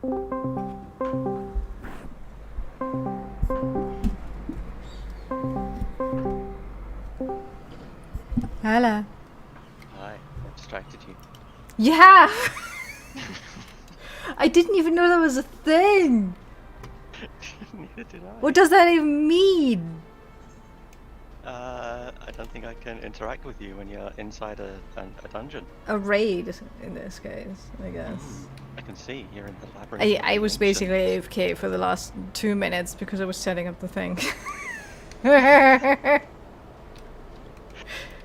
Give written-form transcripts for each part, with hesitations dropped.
Hello. Hi, I distracted you. Yeah! I didn't even know that was a thing! Neither did I. What does that even mean? I don't think I can interact with you when you're inside a dungeon. A raid, in this case, I guess. I can see you're in the labyrinth. I was basically AFK for the last 2 minutes because I was setting up the thing.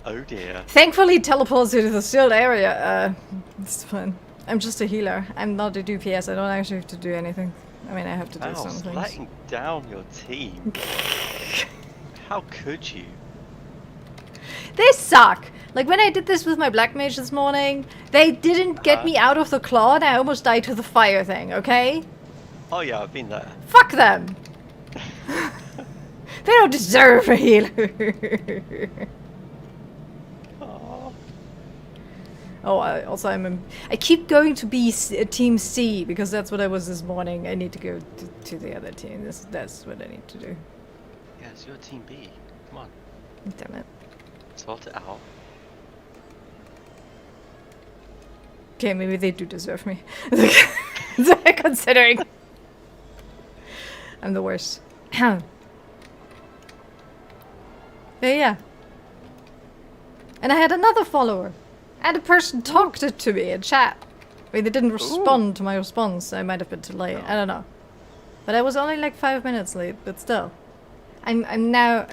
Oh dear. Thankfully, it teleports you to the sealed area. It's fun. I'm just a healer. I'm not a DPS. I don't actually have to do anything. I mean, I have to do some things. Letting down your team. How could you? They suck! Like, when I did this with my Black Mage this morning, they didn't get me out of the claw and I almost died to the fire thing, okay? Oh yeah, I've been there. Fuck them! They don't deserve a healer! Oh, I keep going to be Team C because that's what I was this morning. I need to go to the other team. That's what I need to do. Yes, you're Team B. Come on. Damn it. Sort it out. Okay, maybe they do deserve me. Considering I'm the worst. Yeah. And I had another follower. And a person talked it to me in chat. I mean, they didn't respond to my response. I might have been too late. I don't know. But I was only like 5 minutes late, but still. I'm now...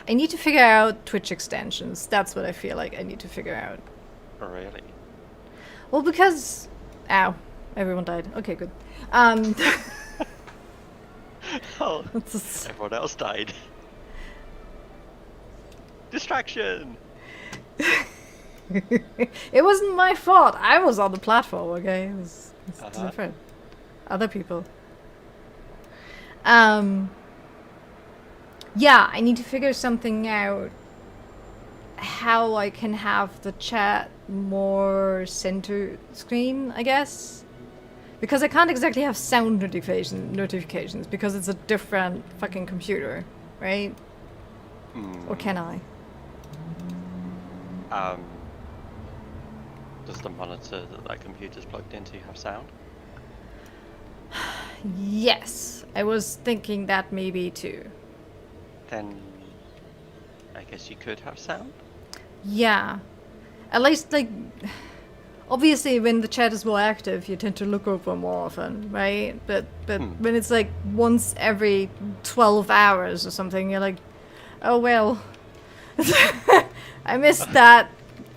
I need to figure out Twitch extensions. That's what I feel like I need to figure out. Oh, really? Well, because... Ow. Everyone died. Okay, good. Oh, everyone else died. Distraction! It wasn't my fault. I was on the platform, okay? It was different. Other people. Yeah, I need to figure something out. How I can have the chat more center screen, I guess. Because I can't exactly have sound notifications because it's a different fucking computer, right? Or can I? Does the monitor that computer's plugged into have sound? Yes, I was thinking that maybe too. Then I guess you could have sound? Yeah. At least, like, obviously when the chat is more active, you tend to look over more often, right? But when it's like once every 12 hours or something, you're like, oh well. I missed that.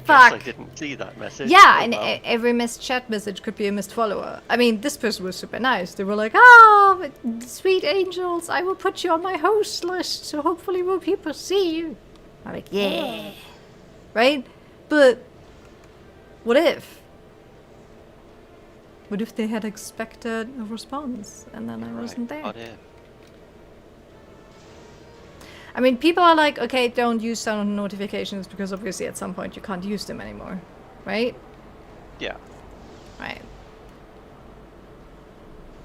Fuck. I didn't see that message. Yeah, and every missed chat message could be a missed follower. I mean, this person was super nice. They were like, oh, sweet angels, I will put you on my host list, so hopefully more people see you. I'm like, yeah. Right? But what if? What if they had expected a response and then I wasn't there? What if? I mean, people are like, okay, don't use sound notifications because obviously at some point you can't use them anymore, right? Yeah. Right.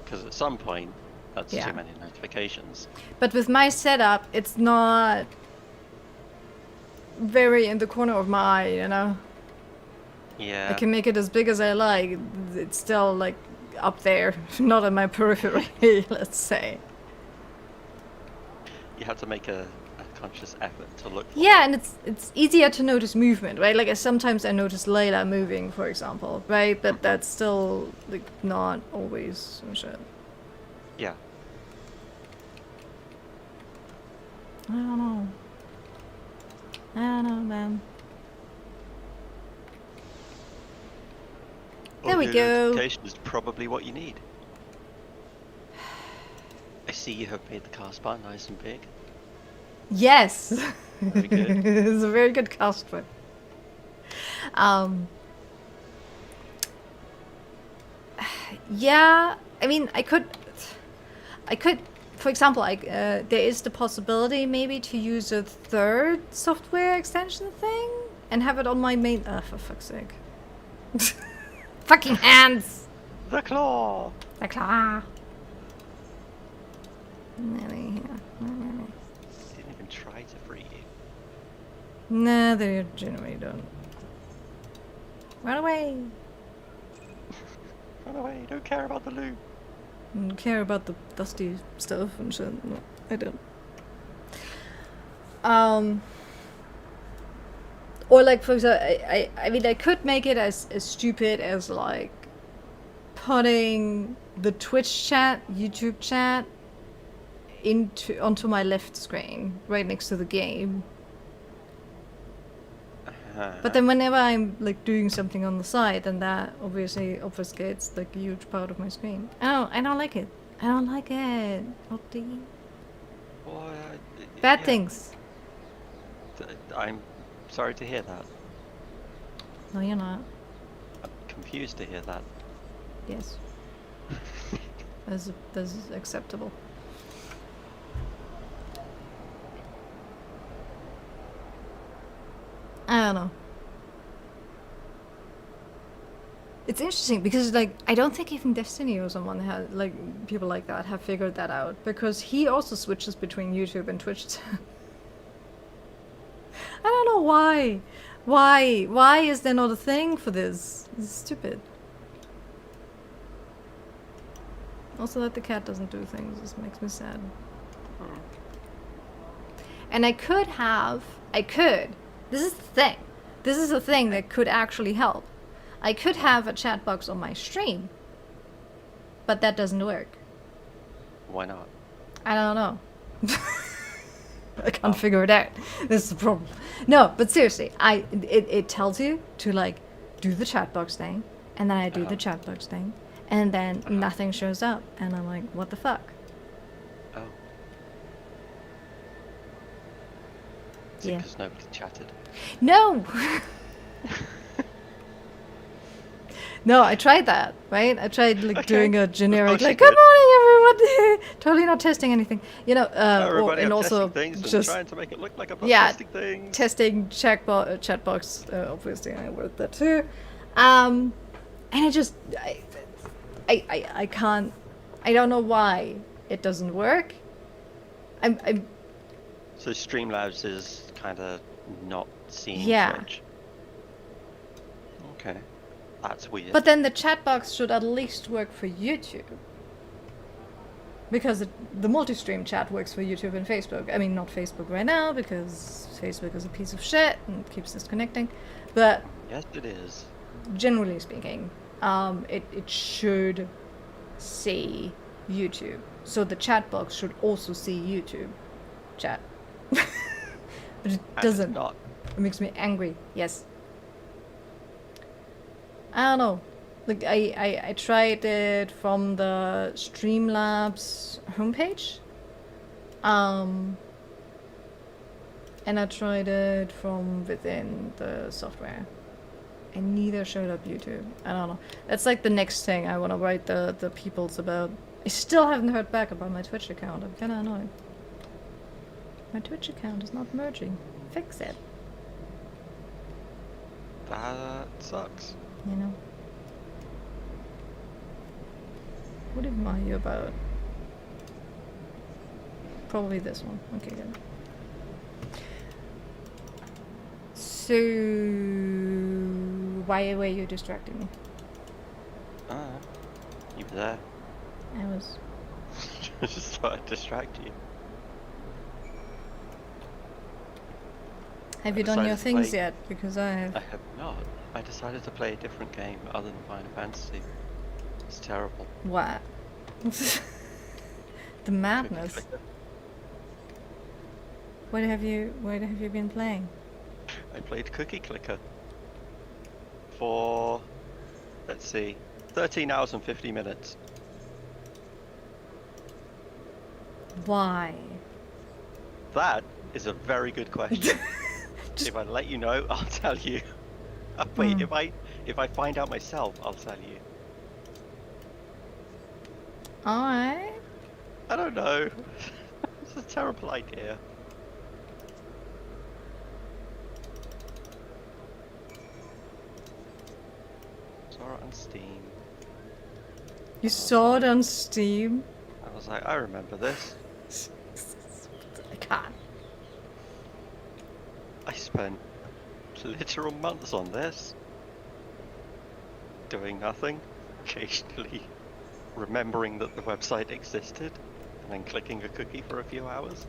Because at some point, that's too many notifications. But with my setup, it's not very in the corner of my eye, you know? Yeah. I can make it as big as I like. It's still, like, up there, not in my periphery, let's say. You have to make a conscious effort to look for Yeah, and it's easier to notice movement, right? Like, sometimes I notice Layla moving, for example, right? But that's still, like, not always some shit. Yeah. I don't know. I don't know, man. There we go. Notification is probably what you need. I see you have made the cast bar nice and big. Yes. Very good. It's a very good cast bar. Yeah, I mean, I could, for example, there is the possibility maybe to use a third software extension thing and have it on my main. For fuck's sake. Fucking hands. The claw. Det er klar. Nej, her. Didn't even try to free you. Nah, they generally don't. Run away! Run away, don't care about the loot. I don't care about the dusty stuff and shit. No, I don't. Or like, for example, I mean, I could make it as stupid as like putting the Twitch chat, YouTube chat onto my left screen, right next to the game. But then whenever I'm like doing something on the side, then that obviously obfuscates like a huge part of my screen. I don't like it. I don't like it. Oddie. Well, Bad yeah. things. I'm sorry to hear that. No, you're not. I'm confused to hear that. Yes. That's acceptable. I don't know. It's interesting because, like, I don't think even Destiny or someone has, like, people like that have figured that out, because he also switches between YouTube and Twitch. I don't know why. Why is there not a thing for this? It's stupid. Also, that the cat doesn't do things just makes me sad. And I could. This is the thing. This is a thing that could actually help. I could have a chat box on my stream, but that doesn't work. Why not? I don't know. I can't figure it out. This is the problem. No, but seriously, it tells you to like do the chat box thing, and then I do the chat box thing, and then nothing shows up, and I'm like, what the fuck? Oh. Is it Yeah. because nobody chatted? No. No, I tried that, right? I tried like doing a generic, like, good morning, everyone. Totally not testing anything, you know. Everybody And are also testing things and just trying to make it look like I'm not yeah, testing things. testing chat box. Obviously, I wrote that too. And I just, I can't. I don't know why it doesn't work. I'm. So Streamlabs is kind of not seeing Yeah. Twitch. Okay, that's weird. But then the chat box should at least work for YouTube. Because the multi-stream chat works for YouTube and Facebook. I mean, not Facebook right now, because Facebook is a piece of shit and keeps disconnecting. But yes, it is. generally speaking, it should see YouTube. So the chat box should also see YouTube chat. But it And doesn't. It's not. It makes me angry. Yes. I don't know. Like I tried it from the Streamlabs homepage. And I tried it from within the software. And neither showed up YouTube. I don't know. That's like the next thing I want to write the peoples about. I still haven't heard back about my Twitch account. I'm kinda annoyed. My Twitch account is not merging. Fix it. That sucks. You know? What am I about? Probably this one. Okay, good. So, why were you distracting me? You were there. I was. I just thought I'd distract you. Have you I done your decided to things play- yet? Because I have. I have not. I decided to play a different game other than Final Fantasy. It's terrible. What? The madness. Clicker. What have you been playing? I played Cookie Clicker for, let's see, 13 hours and 50 minutes. Why? That is a very good question. If I let you know, I'll tell you. Wait, if I find out myself, I'll tell you. Alright. I don't know. It's a terrible idea. Saw it on Steam. You saw it on Steam? I was like, I remember this. I can't. I spent literal months on this. Doing nothing. Occasionally remembering that the website existed. And then clicking a cookie for a few hours.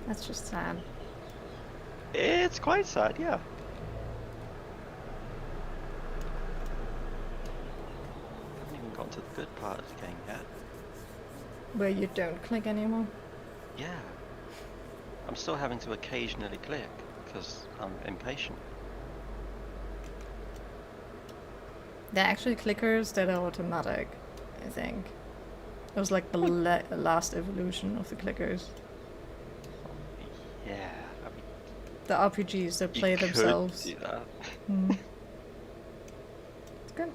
That's just sad. It's quite sad, yeah. Haven't even got to the good part of the game yet. Where you don't click anymore? Yeah. I'm still having to occasionally click, because I'm impatient. They're actually clickers that are automatic, I think. It was like the last evolution of the clickers. Yeah, I mean, The RPGs that play themselves. do that. It's good.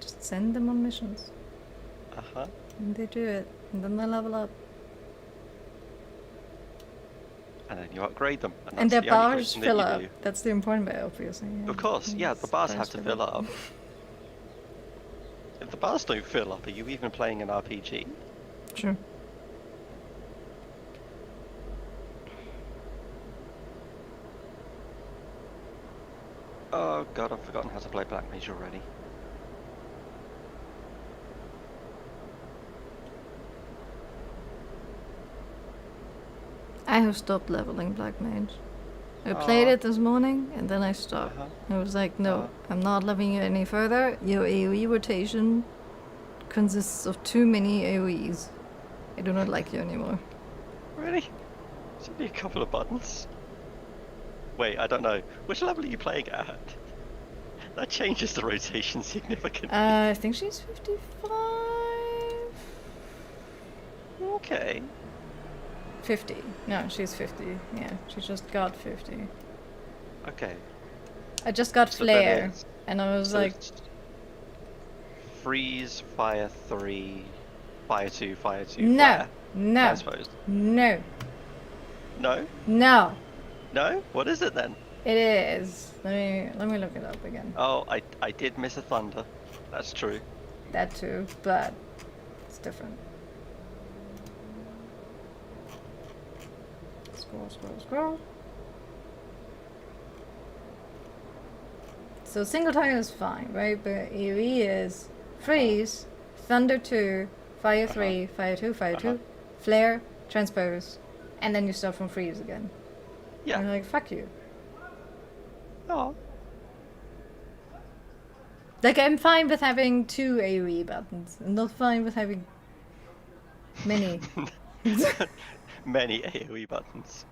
Just send them on missions. Uh-huh. And they do it. And then they level up. And then you upgrade them. And their that's the only bars thing that fill you up. do. That's the important bit, obviously. Yeah. Of course, yeah, the bars have to fill up. If the bars don't fill up, are you even playing an RPG? Sure. Oh god, I've forgotten how to play Black Mage already. I have stopped leveling Black Mage. I played it this morning, and then I stopped. I was like, no, I'm not leveling you any further. Your AoE rotation consists of too many AoEs. I do not like you anymore. Really? It's only a couple of buttons. Wait, I don't know. Which level are you playing at? That changes the rotation significantly. I think she's 55? Okay. 50. No, she's 50. Yeah, she just got 50. Okay. I just got So Flare, that is- and I was so like, it's freeze, fire 3, fire 2, fire 2, no, flare. no, Transposed. no, No? no. No? What is it then? It is. Let me look it up again. Oh, I did miss a thunder. That's true. That too, but it's different. Scroll, scroll, scroll. So single target is fine, right? But AoE is freeze, thunder 2, fire 3, fire 2, fire 2, flare, transpose, and then you start from freeze again. Yeah. And you're like, fuck you. Oh. Like, I'm fine with having 2 AoE buttons. I'm not fine with having many. Many AoE buttons.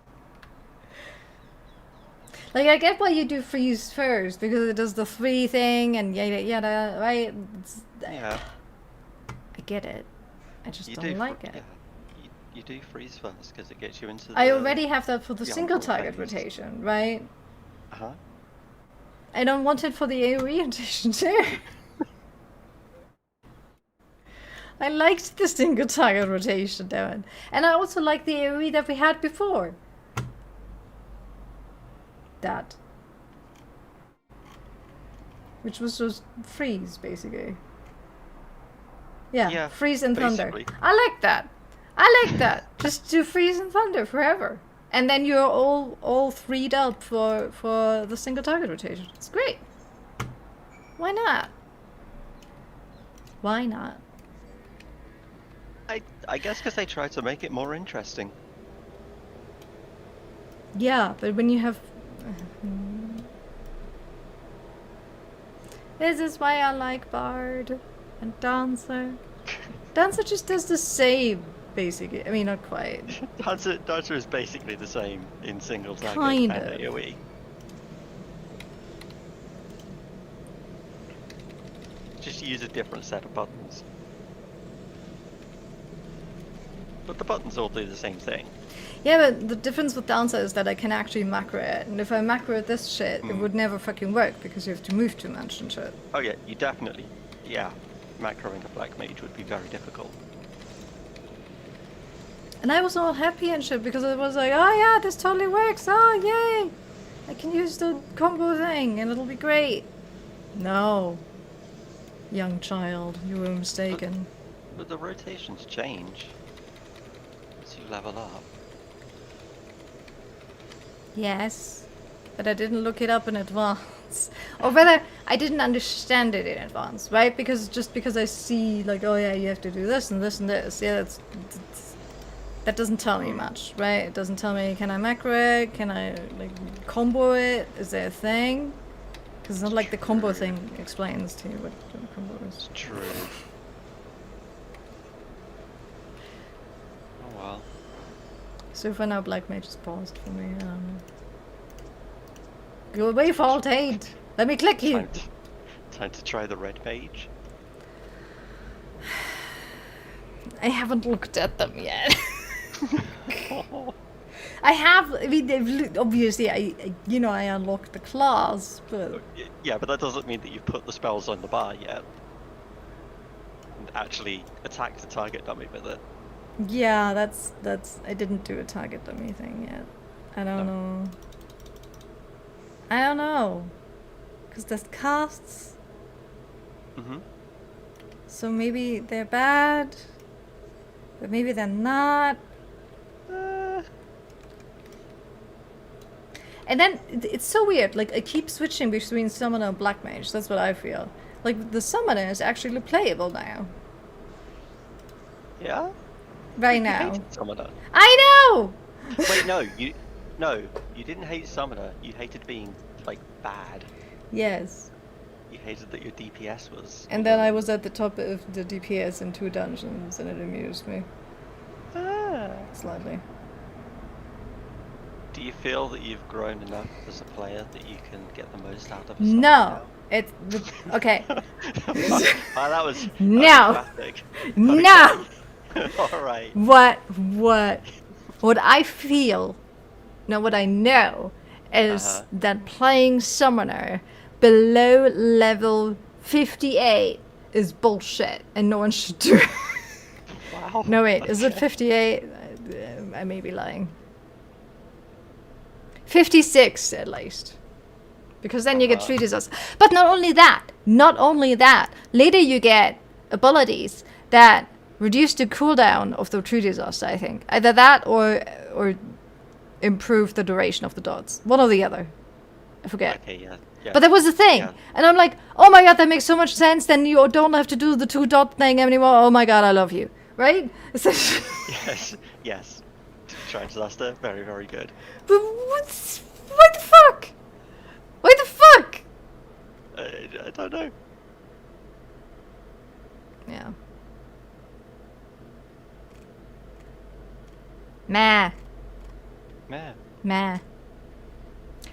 Like, I get why you do freeze first, because it does the 3 thing and yada yada, right? Yeah. I get it. I just You don't do like fr- it. Yeah. You do freeze first because it gets you into the... I already have that for the the single on-call target phase. rotation, right? Uh-huh. I don't want it for the AoE rotation too. I liked the single target rotation, damn it. And I also like the AoE that we had before. That. Which was just freeze, basically. Yeah, freeze and thunder. basically. I like that. I like that. Just do freeze and thunder forever. And then you're all freed up for the single target rotation. It's great. Why not? Why not? I guess because they try to make it more interesting. Yeah, but when you have... This is why I like Bard and Dancer. Dancer just does the same, basically. I mean, not quite. Dancer is basically the same in single target Kind and of. AoE. Just use a different set of buttons. But the buttons all do the same thing. Yeah, but the difference with Dancer is that I can actually macro it. And if I macro this shit, it would never fucking work because you have to move too much and shit. Oh yeah, you definitely... Yeah, macroing a Black Mage would be very difficult. And I was all happy and shit because I was like, oh yeah, this totally works. Oh, yay. I can use the combo thing and it'll be great. No. Young child, you were mistaken. But the rotations change as you level up. Yes. But I didn't look it up in advance. Or whether I didn't understand it in advance, right? Because just because I see, like, oh yeah, you have to do this and this and this. Yeah, that doesn't tell me much, right? It doesn't tell me, can I macro it? Can I, like, combo it? Is there a thing? Because it's not like the combo thing explains to you what the combo is. It's true. Oh well. So for now, Black Mage is paused for me. I don't know. Go away, Fault 8! Let me click you! Time to try the red mage. I haven't looked at them yet. I have. I mean, obviously, I unlocked the class, but Yeah, but that doesn't mean that you've put the spells on the bar yet. And actually attack the target dummy with it. yeah, that's. I didn't do a target dummy thing yet. I don't know. I don't know, because there's casts. Mm-hmm. So maybe they're bad, but maybe they're not. And then it's so weird. Like I keep switching between summoner and black mage. That's what I feel. Like the summoner is actually playable now. Yeah. Right You now. hated Summoner. I know. Wait, no, you didn't hate Summoner. You hated being like bad. Yes. You hated that your DPS was. And then I was at the top of the DPS in 2 dungeons, and it amused me slightly. Do you feel that you've grown enough as a player that you can get the most out of a No. It's okay. Wow, that was No. dramatic. No. All right. What I feel, no, what I know, is that playing summoner below level 58 is bullshit, and no one should do it. Wow. No, wait, is it 58? I may be lying. 56 at least. Because then you get 3 disasters. But not only that, later you get abilities that reduce the cooldown of the 3 disaster, I think. Either that or improve the duration of the dots. One or the other. I forget. Okay, yeah. But that was the thing. Yeah. And I'm like, oh my god, that makes so much sense. Then you don't have to do the 2 dot thing anymore. Oh my god, I love you. Right? Yes. Try disaster, very, very good. But what the fuck? What the fuck? I don't know. Yeah. Meh.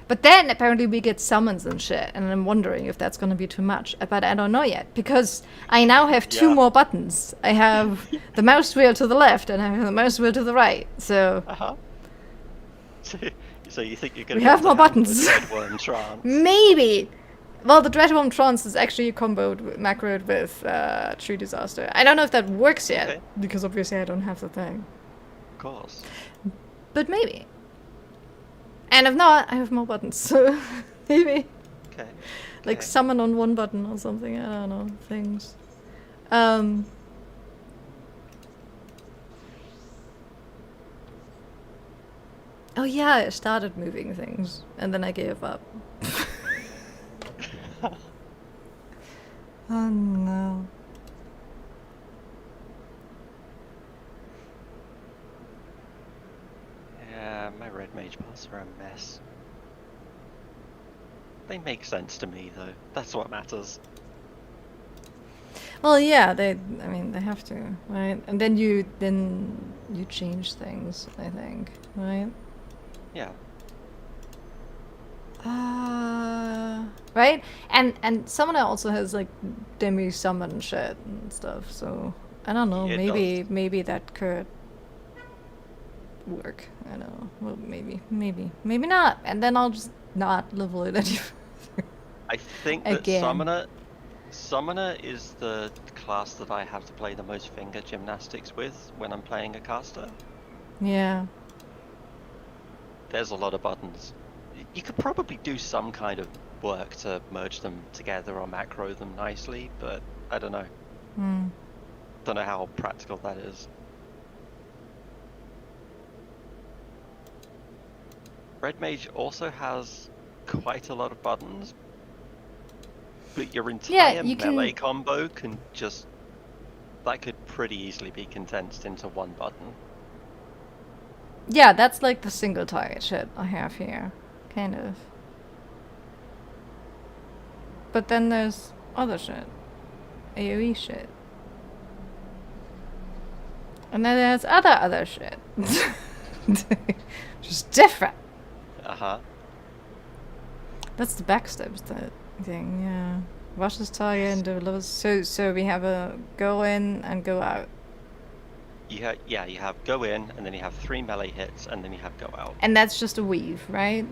But then apparently we get summons and shit, and I'm wondering if that's gonna be too much. But I don't know yet, because I now have 2 more buttons. I have the mouse wheel to the left, and I have the mouse wheel to the right. So. So you think you're gonna? We have more buttons. Dreadworm Trance? Maybe. Well, the Dreadworm Trance is actually comboed, macroed with Tree Disaster. I don't know if that works yet, because obviously I don't have the thing. Of course. But maybe. And if not, I have more buttons, so maybe. Okay. Like summon on 1 button or something, I don't know, things. Oh yeah, I started moving things, and then I gave up. Oh no. Yeah, my red mage paths are a mess. They make sense to me though. That's what matters. Well, yeah, they have to, right? And then you change things, I think, right? Yeah. Right? And Summoner also has like demi summon shit and stuff, so I don't know, Yeah, maybe that could work. I don't know. Well, maybe not. And then I'll just not level it any further. I think that Summoner is the class that I have to play the most finger gymnastics with when I'm playing a caster. Yeah. There's a lot of buttons. You could probably do some kind of work to merge them together or macro them nicely, but I don't know. Don't know how practical that is. Red Mage also has quite a lot of buttons, but your entire melee combo can just... That could pretty easily be condensed into one button. Yeah, that's like the single target shit I have here. Kind of. But then there's other shit. AoE shit. And then there's other shit. Just different. Uh-huh. That's the backstabs thing, yeah. Rushes target and delivers. So we have a go in and go out. You have go in, and then you have 3 melee hits, and then you have go out. And that's just a weave, right?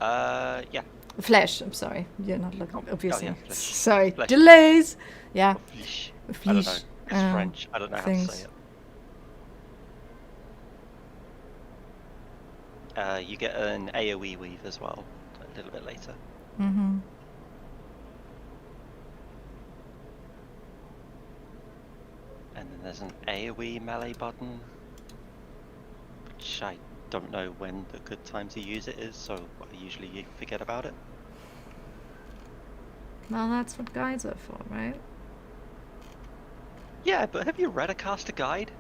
Yeah. Flash, I'm sorry. You're not looking, obviously. Oh, yeah, sorry. Flash. Delays! Yeah. Fleesh. Fleesh. I don't know. It's French. I don't know how to say it. You get an AoE weave as well, a little bit later. Mm-hmm. And then there's an AoE melee button, which I don't know when the good time to use it is, so I usually forget about it. Well, that's what guides are for, right? Yeah, but have you read a caster guide?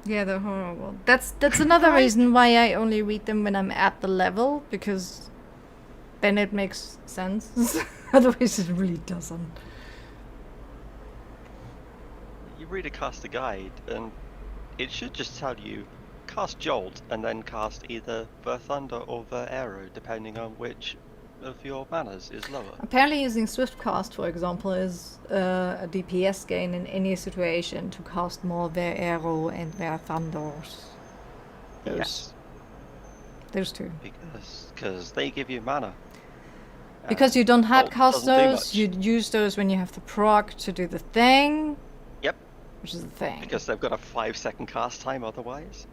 Yeah, they're horrible. That's another reason why I only read them when I'm at the level, because then it makes sense. Otherwise it really doesn't. You read a caster guide, and it should just tell you cast Jolt, and then cast either Ver Thunder or Ver Arrow, depending on which of your manas is lower. Apparently using Swift Cast, for example, is a DPS gain in any situation to cast more Ver Arrow and Ver Thunders. Yes. Those two. Because they give you mana. Because you don't hard cast doesn't do those, much. you use those when you have the proc to do the thing. Yep. Which is the thing. Because they've got a 5-second cast time otherwise.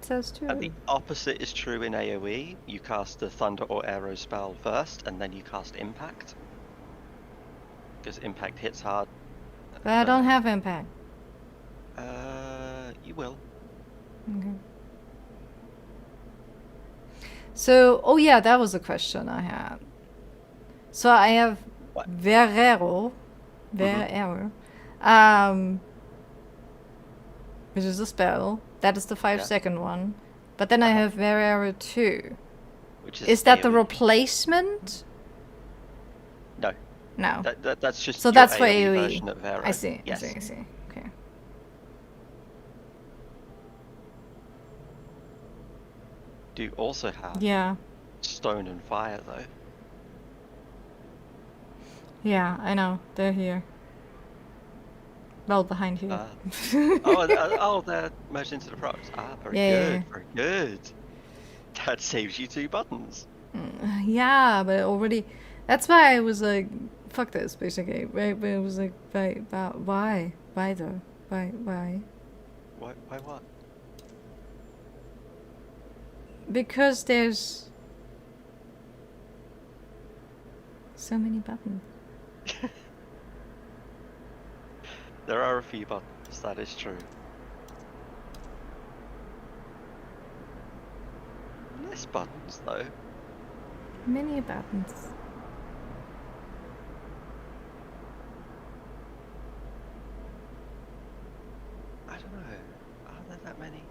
Says too. And the opposite is true in AoE. You cast the Thunder or Arrow spell first, and then you cast Impact. Because Impact hits hard. But I don't have impact. You will. Okay. So, oh yeah, that was a question I had. So I have What? Verero, which is a spell. That is the 5-second one. But then I have Verero 2. Which Is that the AoE. replacement? No. No. That's just So your that's for AoE AoE. version of Vero. I see. Yes. I see. Okay. Do you also have Yeah. Stone and Fire though? Yeah, I know. They're here. Well, behind you. They're merged into the procs. Very Yeah, good, very good. That saves you 2 buttons. Yeah, but already... That's why I was like, fuck this, basically. Right? But it was like, why? Why though? Why? Why what? Because there's... so many buttons. There are a few buttons, that is true. Less buttons though. Many buttons. I don't know. Are there that many?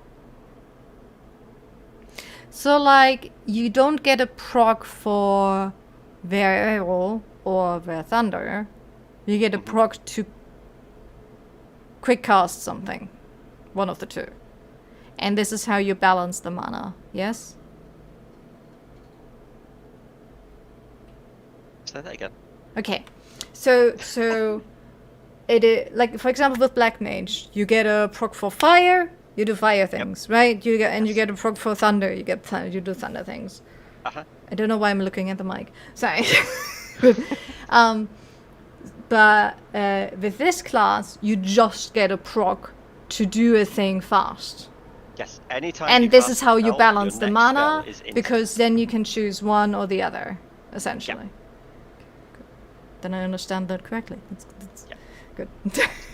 So like, you don't get a proc for Verero or Ver Thunder. You get a proc to quick cast something. One of the two. And this is how you balance the mana, yes? Say that again. Okay. So it is, like, for example, with Black Mage, you get a proc for fire, you do fire things, right? You get a proc for thunder, you do thunder things. Uh-huh. I don't know why I'm looking at the mic. Sorry. But with this class, you just get a proc to do a thing fast. Yes, anytime. And this is how you spell, balance your the next mana, spell is instant. because then you can choose one or the other, essentially. Yeah. Then I understand that correctly. That's Yeah. good.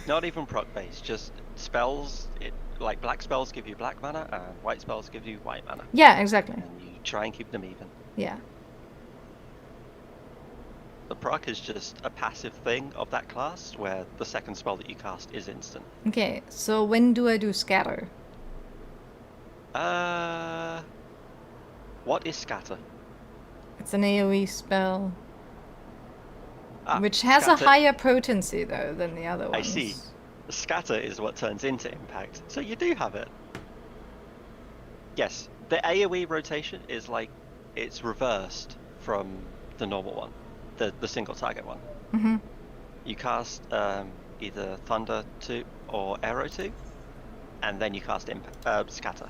Not even proc based, just spells. Like black spells give you black mana, and white spells give you white mana. Yeah, exactly. And you try and keep them even. Yeah. The proc is just a passive thing of that class, where the second spell that you cast is instant. Okay, so when do I do scatter? What is scatter? It's an AoE spell. Ah, Which has scatter. a higher potency, though, than the other ones. I see. Scatter is what turns into impact, so you do have it. Yes, the AoE rotation is like, it's reversed from the normal one, the single target one. Mm-hmm. You cast either Thunder 2 or Arrow 2, and then you cast Scatter.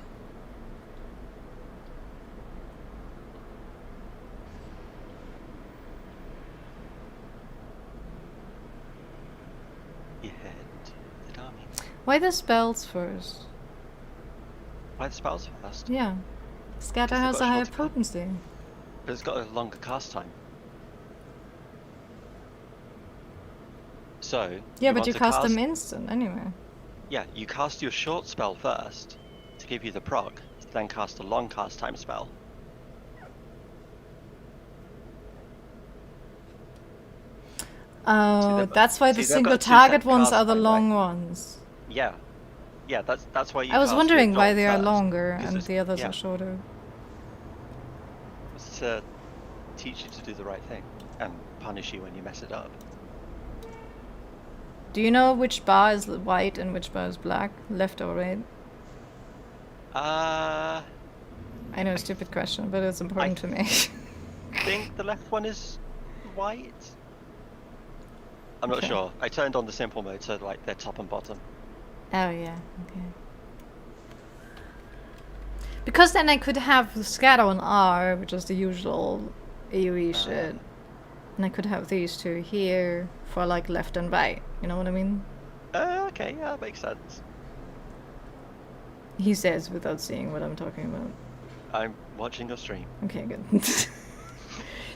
You head to the army. Why the spells first? Why the spells first? Yeah. Scatter Because they've has got a higher shorter potency. But it's got a longer cast time. So Yeah, you but want you to cast them instant anyway. Yeah, you cast your short spell first to give you the proc, then cast a long cast time spell. Oh, that's why the they've single got two target cast ones are the time, long right? ones. Yeah, that's why you. I was cast wondering your why short they are first, longer 'cause and it's- the others yeah, are shorter. it's to teach you to do the right thing and punish you when you mess it up. Do you know which bar is white and which bar is black? Left or right? I I know, stupid question, but it's important to me. think the left one is white. I'm not Okay. sure. I turned on the simple mode, so like they're top and bottom. Oh yeah, okay. Because then I could have scatter on R, which is the usual AoE shit. And I could have these two here for like left and right. You know what I mean? Okay, yeah, that makes sense. He says without seeing what I'm talking about. I'm watching your stream. Okay, good.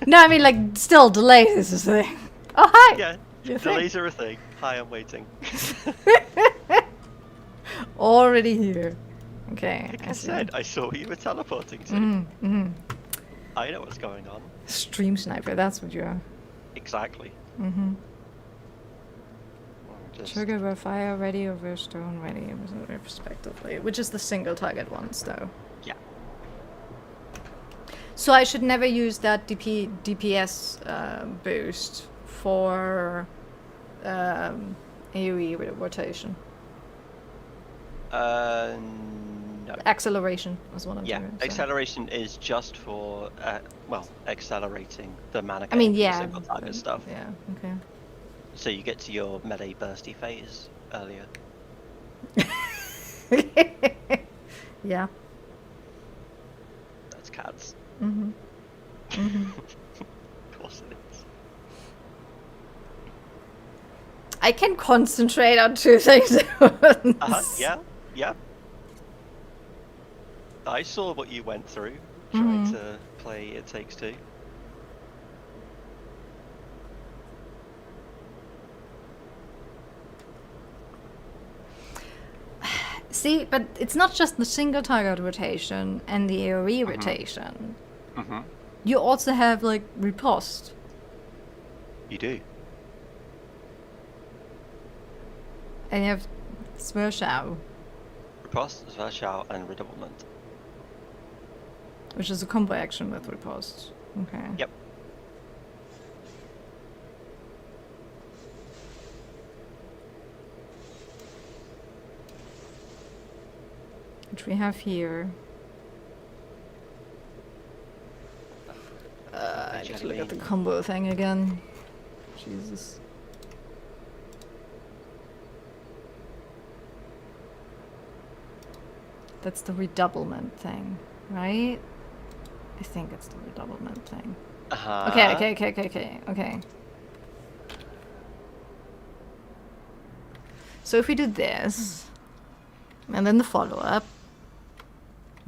No, I mean like still delays is the thing. Oh hi! Yeah, Your thing. delays are a thing. Hi, I'm waiting. Already here. Okay. Like I I see. said, I saw you were teleporting to. Mm-hmm. I know what's going on. Stream sniper, that's what you are. Exactly. Mm-hmm. Just... Trigger were fire ready or were stone ready, respectively. Which is the single target ones, though. Yeah. So I should never use that DPS boost for AoE rotation. No. Acceleration is what I'm Yeah, doing. So. acceleration is just for, accelerating the mana I mean, gain for the yeah. single target stuff. Yeah, okay. So you get to your melee bursty phase earlier. Yeah. That's cats. Mm-hmm. Mm-hmm. Of course it is. I can concentrate on two things at once. Yeah, yeah. I saw what you went through trying to play It Takes Two. See, but it's not just the single target rotation and the AoE rotation. Mm-hmm. You also have, like, riposte. You do. And you have suicial, Riposte, Suicial, and Redoublement. which is a combo action with riposte. Okay. Yep. Which we have here. I need to look at the combo thing again. Jesus. That's the redoublement thing, right? I think it's the redoublement thing. Okay. So if we do this, and then the follow-up,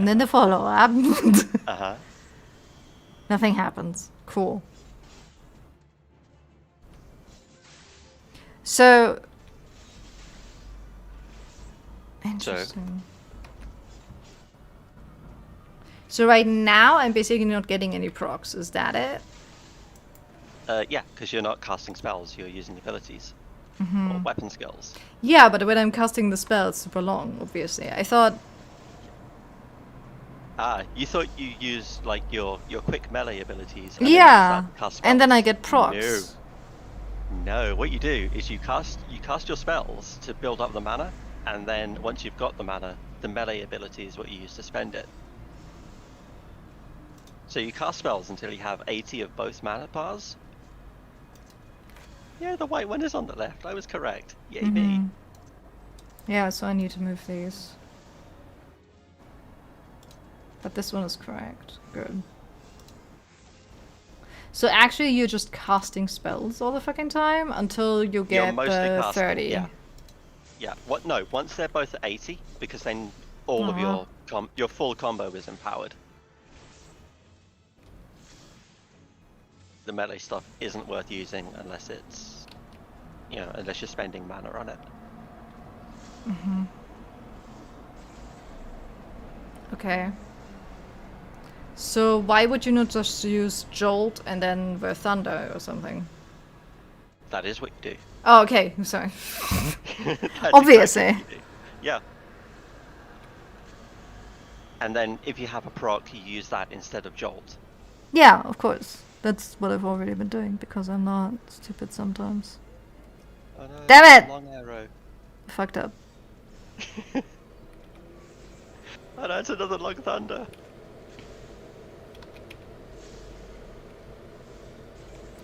And then the follow-up. Uh-huh. Nothing happens. Cool. So... Interesting. So right now, I'm basically not getting any procs. Is that it? Yeah, because you're not casting spells, you're using abilities. Or weapon skills. Yeah, but when I'm casting the spell, it's super long, obviously. I thought... Ah, you thought you used, like, your quick melee abilities. And then and then I get procs. No, what you do is you cast your spells to build up the mana, and then once you've got the mana, the melee ability is what you use to spend it. So you cast spells until you have 80 of both mana bars. Yeah, the white one is on the left. I was correct. Yay me. Yeah, so I need to move these. But this one is correct. Good. So actually you're just casting spells all the fucking time until you get the 30. Yeah. Yeah. What? No, once they're both at 80, because then all of your full combo is empowered. The melee stuff isn't worth using unless it's, unless you're spending mana on it. Okay. So why would you not just use Jolt and then the Thunder or something? That is what you do. Oh, okay. I'm sorry. Obviously. Obviously. Yeah. And then if you have a proc, you use that instead of Jolt. Yeah, of course. That's what I've already been doing because I'm not stupid sometimes. Oh no, damn it! Long arrow. Fucked up. Oh no, it's another long thunder.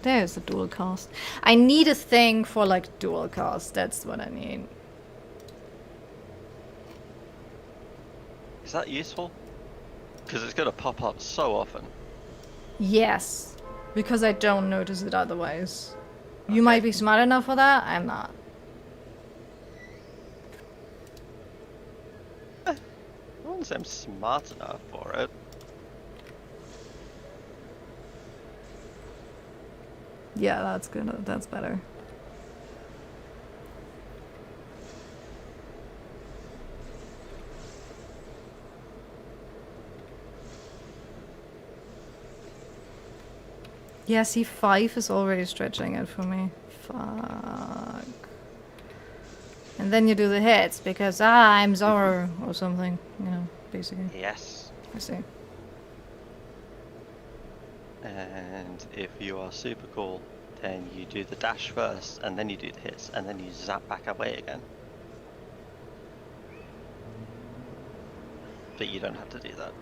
There's a dual cast. I need a thing for like dual cast. That's what I need. Is that useful? Because it's going to pop up so often. Yes. Because I don't notice it otherwise. You might be smart enough for that. I'm not. I wouldn't say I'm smart enough for it. Yeah, that's good. That's better. Yeah, C5 is already stretching it for me. Fuck. And then you do the hits because I'm Zoro or something, basically. Yes. I see. And if you are super cool, then you do the dash first, and then you do the hits, and then you zap back away again. But you don't have to do that.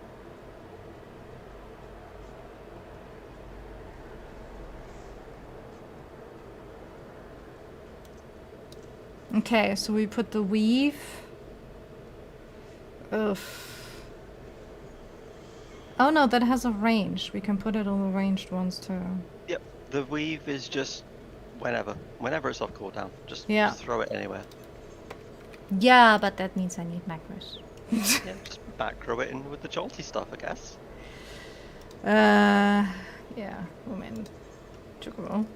Okay, so we put the weave. Ugh. Oh no, that has a range. We can put it on the ranged ones too. Yep, the weave is just whenever it's off cooldown. Just throw it anywhere. Yeah, but that means I need macros. Yeah, just macro it in with the jolty stuff, I guess. Yeah, I mean, Chocobo.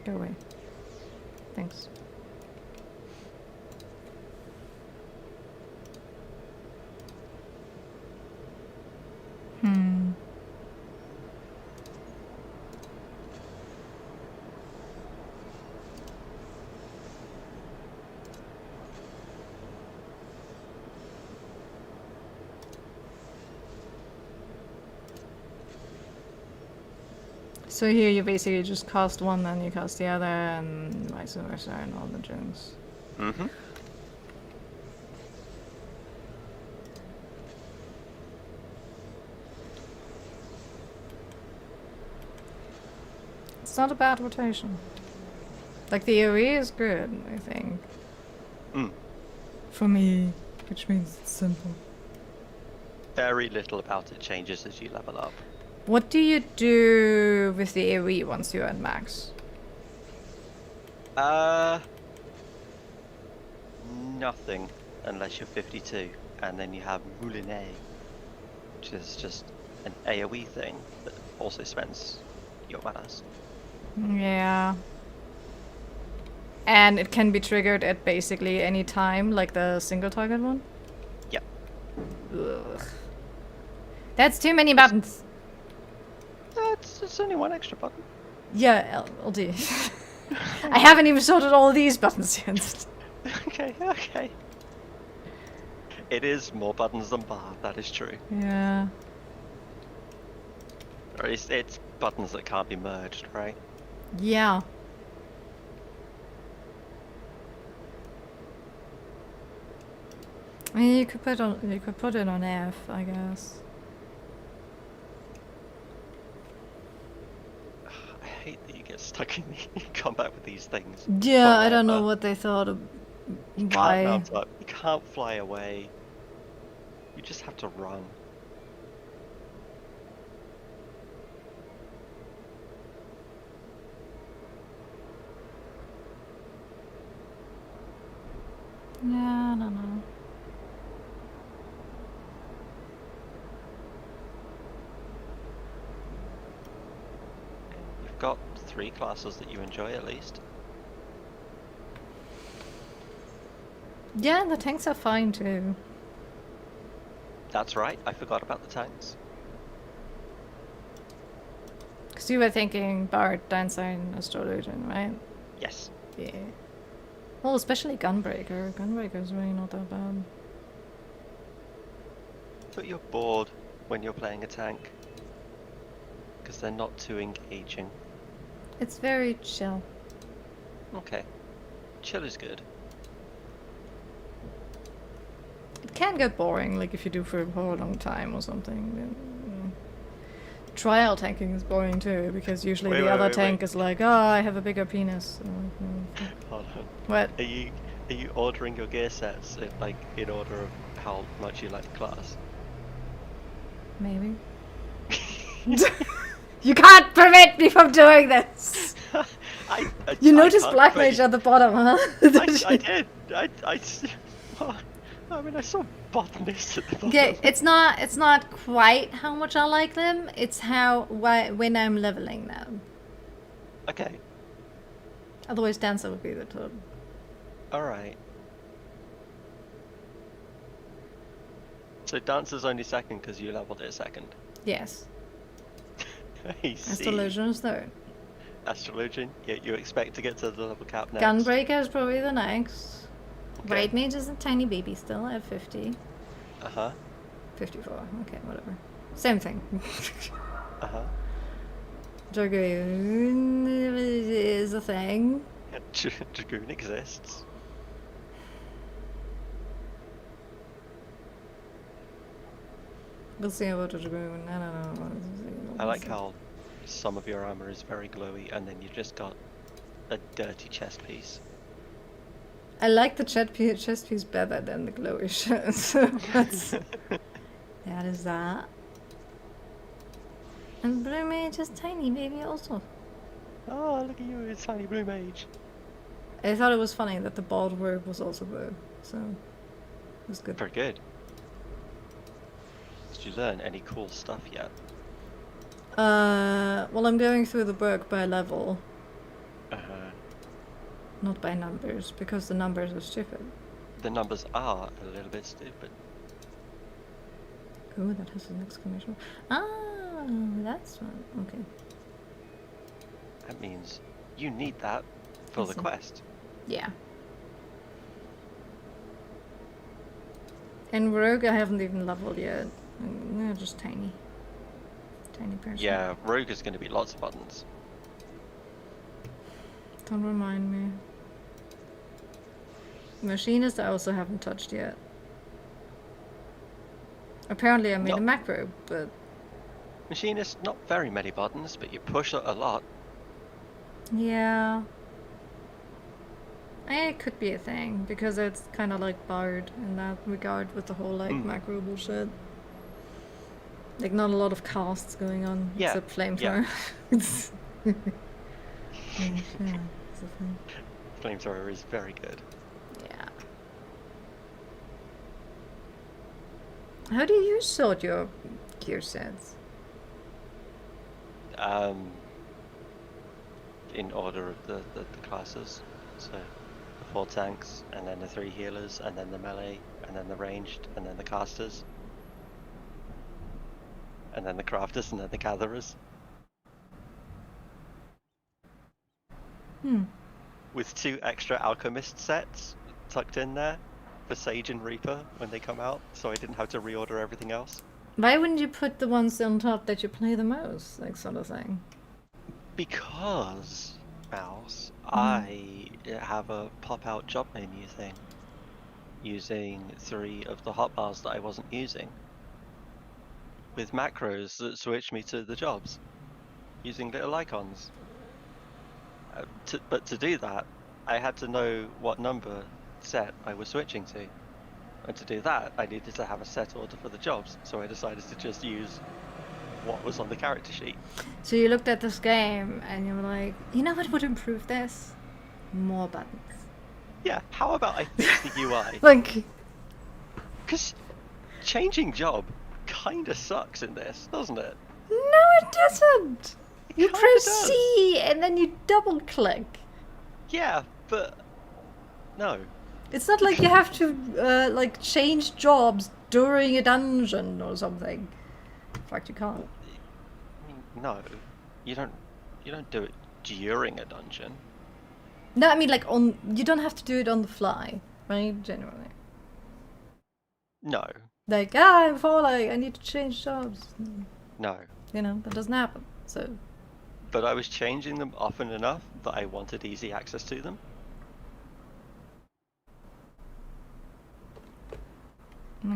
Go away. Thanks. So here you basically just cast one, then you cast the other, and vice versa, and all the jokes. Mm-hmm. It's not a bad rotation. Like, the AoE is good, I think. For me, which means it's simple. Very little about it changes as you level up. What do you do with the AoE once you're at max? Nothing. unless you're 52, and then you have Moulinet, which is just an AoE thing that also spends your manas. Yeah. And it can be triggered at basically any time, like the single target one? Yep. Ugh. That's too many buttons. It's only one extra button. Yeah, LD. I haven't even sorted all these buttons yet. Okay. It is more buttons than bar, that is true. Yeah. Or it's buttons that can't be merged, right? Yeah. I mean, you could put it on F, I guess. I hate that you get stuck in combat with these things. Yeah, I don't know what they thought of You why. can't mount up, you can't fly away. You just have to run. Yeah, I don't know. You've got 3 classes that you enjoy at least. Yeah, the tanks are fine too. That's right, I forgot about the tanks. Because you were thinking Bard, Dancer, and Astrologian, right? Yes. Yeah. Well, especially Gunbreaker. Gunbreaker's really not that bad. But you're bored when you're playing a tank. Because they're not too engaging. It's very chill. Okay. Chill is good. It can get boring, like if you do for a long time or something. Then, trial tanking is boring too, because usually the other tank is like, oh, I have a bigger penis. Hold on. What? Are you ordering your gear sets in order of how much you like the class? Maybe. You can't prevent me from doing this! You noticed Black Mage at the bottom, huh? I did. I mean, I saw botanist at the bottom. Okay, it's not quite how much I like them. It's when I'm leveling them. Okay. Otherwise, Dancer would be the top. All right. So Dancer's only second because you leveled it second. Yes. I see. Astrologian is third. Astrologian. Yeah, you expect to get to the level cap next. Gunbreaker is probably the next. Okay. Right Mage is a tiny baby still at 50. 54. Okay, whatever. Same thing. Dragoon is a thing. Dragoon exists. We'll see about the Dragoon. I don't know. I like how some of your armor is very glowy and then you just got a dirty chest piece. I like the chest piece better than the glowy shirt. So that is that. And Blue Mage is tiny, baby, also. Oh, look at you, it's tiny Blue Mage. I thought it was funny that the bald word was also blue, so it was good. Very good. Did you learn any cool stuff yet? Well, I'm going through the book by level. Not by numbers, because the numbers are stupid. The numbers are a little bit stupid. Ooh, that has an exclamation. Ah, that's one. Okay. That means you need that for the quest. Yeah. And Rogue, I haven't even leveled yet. No, just tiny. Tiny person. Yeah, Rogue is going to be lots of buttons. Don't remind me. Machinist I also haven't touched yet. Apparently I made a macro, but... Machinist, not very many buttons, but you push a lot. Yeah. It could be a thing, because it's kind of like Bard in that regard with the whole like macro bullshit. Like not a lot of casts going on, except Flamethrower. Yeah, Flamethrower is very good. Yeah. How do you sort your gear sets? In order of the classes. So the 4 tanks, and then the 3 healers, and then the melee, and then the ranged, and then the casters. And then the crafters, and then the gatherers. With 2 extra alchemist sets tucked in there for Sage and Reaper when they come out, so I didn't have to reorder everything else. Why wouldn't you put the ones on top that you play the most, like sort of thing? Because, Mouse, I have a pop-out job menu thing using 3 of the hotbars that I wasn't using, with macros that switch me to the jobs using little icons. But to do that, I had to know what number set I was switching to. And to do that, I needed to have a set order for the jobs, so I decided to just use what was on the character sheet. So you looked at this game and you were like, you know what would improve this? More buttons. Yeah, how about I fix the UI? Like... Because changing job kinda sucks in this, doesn't it? No, it doesn't! You press C and then you double click. Yeah, but... No. It's not like you have to, like, change jobs during a dungeon or something. In fact, you can't. No, you don't do it during a dungeon. No, I mean, like, you don't have to do it on the fly, right? Generally. No. Like, I'm falling, I need to change jobs. No. You know, that doesn't happen, so... But I was changing them often enough that I wanted easy access to them.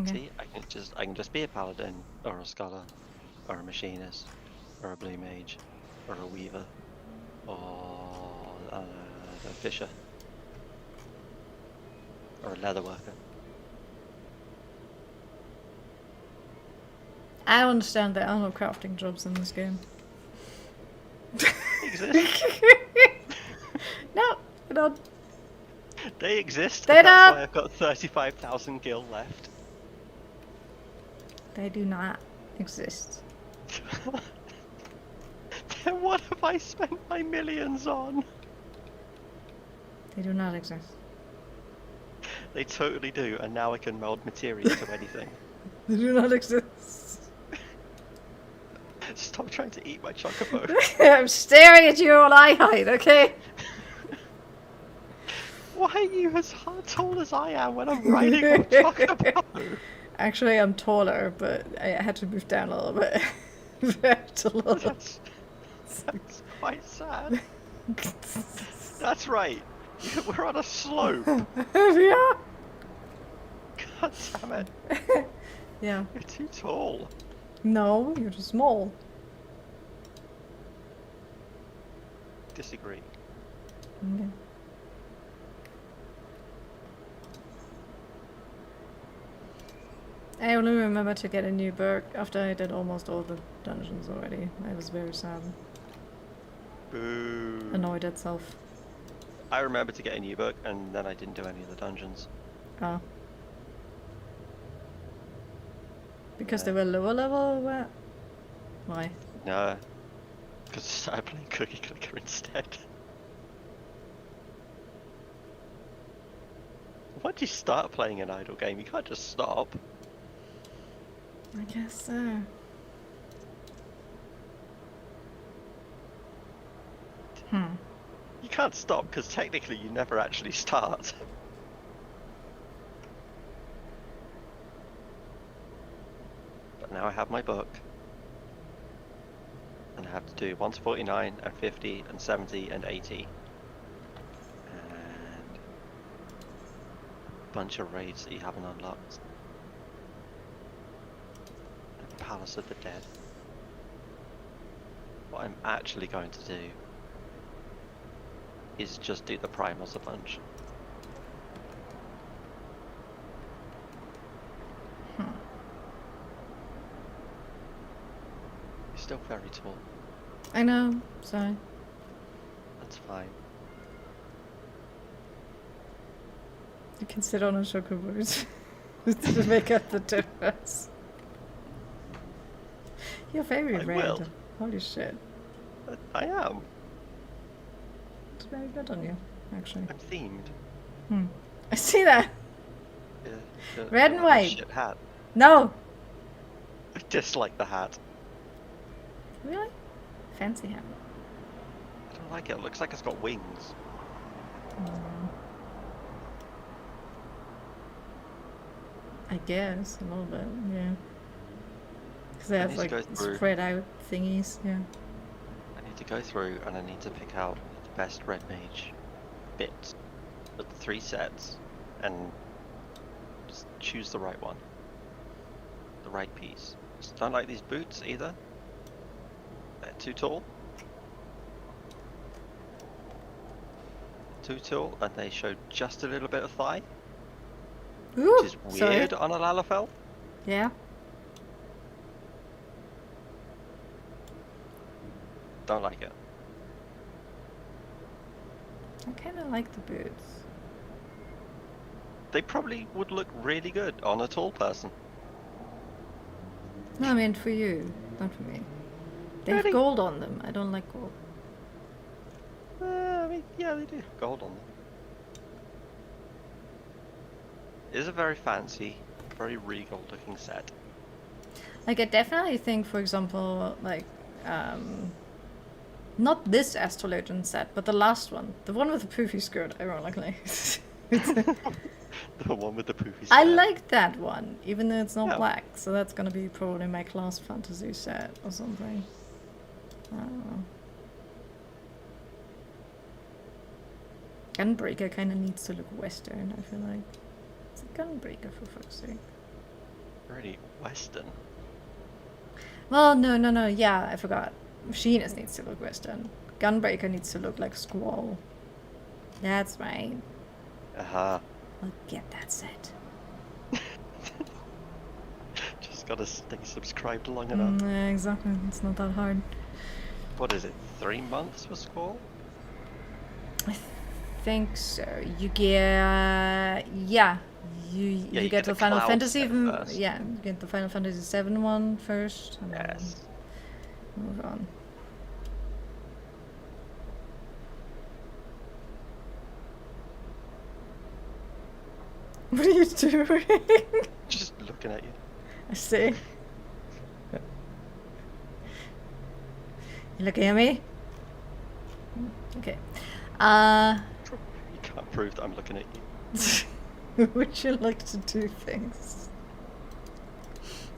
Okay. See, I can just be a paladin, or a scholar, or a machinist, or a blue mage, or a weaver, or a fisher, or a leather worker. I don't understand there are no crafting jobs in this game. They exist. No, they don't. They exist. They That's don't. why I've got 35,000 gil left. They do not exist. Then what have I spent my millions on? They do not exist. They totally do, and now I can meld material to anything. They do not exist. Stop trying to eat my chocobo. I'm staring at you all eye height, okay? Why are you as tall as I am when I'm riding a chocobo? Actually, I'm taller, but I had to move down a little bit. That's a little. That's quite sad. That's right. We're on a slope. Yeah. God damn it. Yeah. You're too tall. No, you're too small. Disagree. Okay. I only remember to get a new perk after I did almost all the dungeons already. I was very sad. Boo. Annoyed itself. I remember to get a new book, and then I didn't do any of the dungeons. Oh. Because they were lower level or what? Why? No. Because I started playing Cookie Clicker instead. Once you start playing an idle game, you can't just stop. I guess so. You can't stop because technically you never actually start. But now I have my book. And I have to do 1 to 49 and 50 and 70 and 80. And a bunch of raids that you haven't unlocked. Palace of the Dead. What I'm actually going to do is just do the primals a bunch. You're still very tall. I know, sorry. That's fine. You can sit on a chocobo to make up the difference. You're very I red. will. Holy shit. I am. It's very good on you, actually. I'm themed. I see that. Yeah, Red and I have a white. shit hat. No. I dislike the hat. Really? Fancy hat. I don't like it. It looks like it's got wings. I guess a little bit, yeah. Because they I have need to like go through. spread out thingies, yeah. I need to go through and I need to pick out the best red mage bits of the 3 sets and just choose the right one. The right piece. Just don't like these boots either. They're too tall. Too tall, and they show just a little bit of thigh. Ooh, Which is weird on a Lalafell. Yeah. Don't like it. I kind of like the boots. They probably would look really good on a tall person. No, I mean for you, not for me. They have Really? gold on them. I don't like gold. I mean, yeah, they do have gold on them. It is a very fancy, very regal looking set. Like I definitely think, for example, like not this Astrolagian set, but the last one, the one with the poofy skirt, ironically. The one with the poofy skirt. I like that one, even though it's not Yeah. black. So that's gonna be probably my class fantasy set or something. I don't know. Gunbreaker kind of needs to look Western, I feel like. It's a Gunbreaker, for fuck's sake. Pretty Western. Well, no, yeah, I forgot. Machinist needs to look Western. Gunbreaker needs to look like Squall. That's right. Aha. I'll get that set. Just gotta stay subscribed long enough. Yeah, exactly. It's not that hard. What is it? 3 months for Squall? I think so. You get... Yeah. You get the Final Cloud Fantasy... set first. Yeah, you get the Final Fantasy VII one first. And Yes. then move on. What are you doing? Just looking at you. I see. You looking at me? Okay. You can't prove that I'm looking at you. Would you like to do things?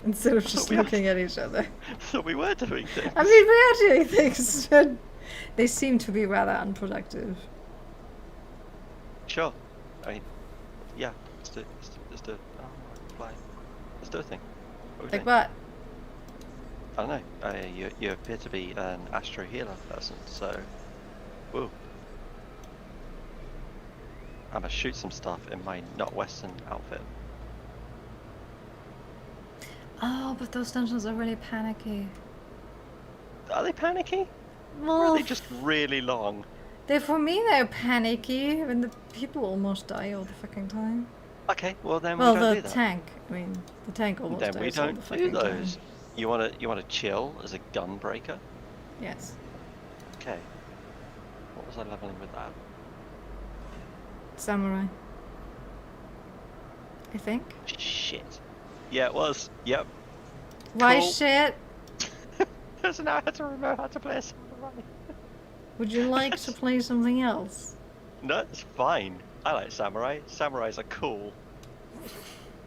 Instead of just We are- looking at each other. So we were doing things. I mean, we are doing things, but they seem to be rather unproductive. Sure. I mean, yeah. Let's do it. Oh, fly. Let's do a thing. What are we Like doing? what? I don't know. You appear to be an astro healer person, so. Woo. I'm gonna shoot some stuff in my not Western outfit. Oh, but those dungeons are really panicky. Are they panicky? Or Well, are they just really long? for me, they're panicky when the people almost die all the fucking time. Okay, well then Well, we don't the do that. tank. I mean, the tank almost Then dies we all the don't do fucking those. time. You wanna chill as a gunbreaker? Yes. Okay. What was I leveling with that? Samurai. I think. Shit. Yeah, it was. Yep. Why Cool. shit? So now I had to remember how to play a samurai. Would you like to play something else? No, it's fine. I like samurai. Samurais are cool.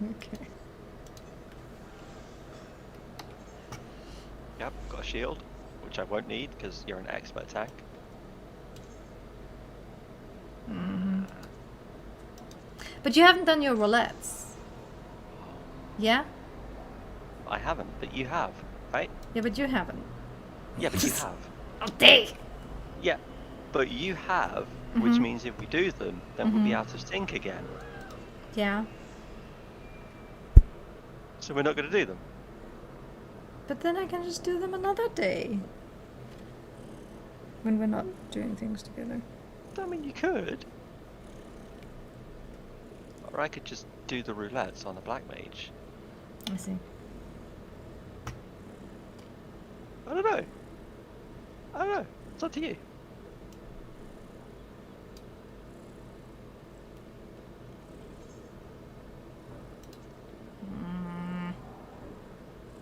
Okay. Yep, got a shield, which I won't need because you're an expert tank. But you haven't done your roulettes. Yeah? I haven't, but you have, right? Yeah, but you haven't. Yeah, but you have. Okay. Yeah, but you have, which means if we do them, then we'll be out of sync again. Yeah. So we're not going to do them. But then I can just do them another day. When we're not doing things together. I mean, you could. Or I could just do the roulettes on the black mage. I see. I don't know. I don't know. It's up to you.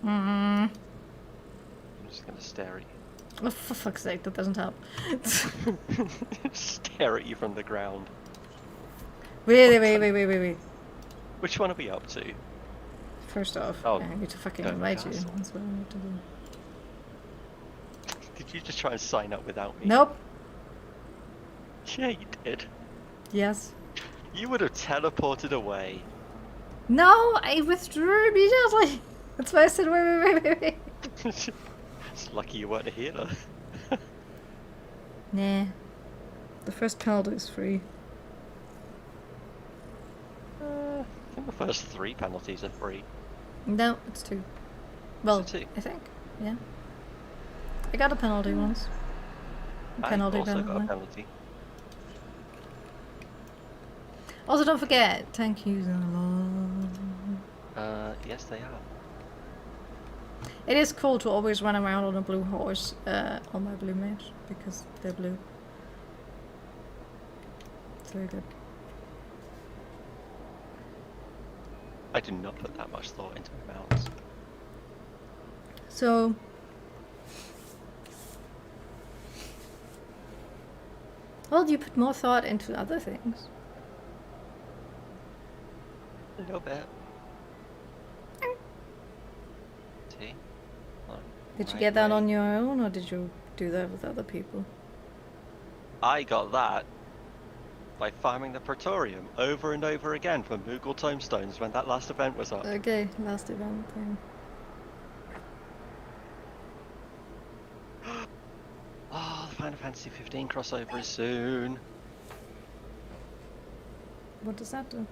I'm just gonna stare at you. Oh, for fuck's sake, that doesn't help. Stare at you from the ground. Wait. Which one are we up to? First off, Oh, I need to fucking Gunbreaker invite you. Castle. That's what I need to do. Did you just try and sign up without me? Nope. Yeah, you did. Yes. You would have teleported away. No, I withdrew immediately. That's why I said wait. It's lucky you weren't a healer. Nah. The first penalty is free. I think the first 3 penalties are free. No, it's 2. Well, Is it 2? I think. Yeah. I got a penalty once. I also got a penalty. Also, don't forget, thank yous are love. Yes they are. It is cool to always run around on a blue horse on my blue mage, because they're blue. It's very good. I did not put that much thought into my mounts. So... Well, you put more thought into other things. A little bit. See? Did you get that on your own, or did you do that with other people? I got that by farming the Praetorium over and over again for Moogle Tomestones when that last event was up. Okay, last event thing. Oh, the Final Fantasy 15 crossover is soon. What does that do?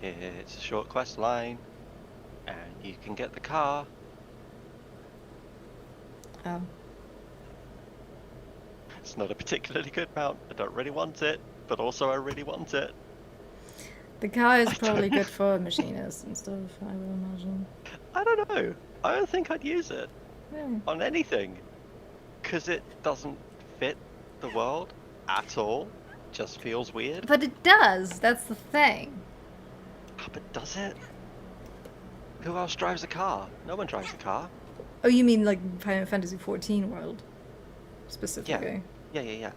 It's a short quest line, and you can get the car. Oh. It's not a particularly good mount. I don't really want it, but also I really want it. The car is probably good for machinists and stuff, I would imagine. I don't know. I don't think I'd use it Really? on anything, because it doesn't fit the world at all. Just feels weird. But it does, that's the thing. Oh, but does it? Who else drives a car? No one drives a car. Oh, you mean like Final Fantasy XIV world? Specifically? Yeah.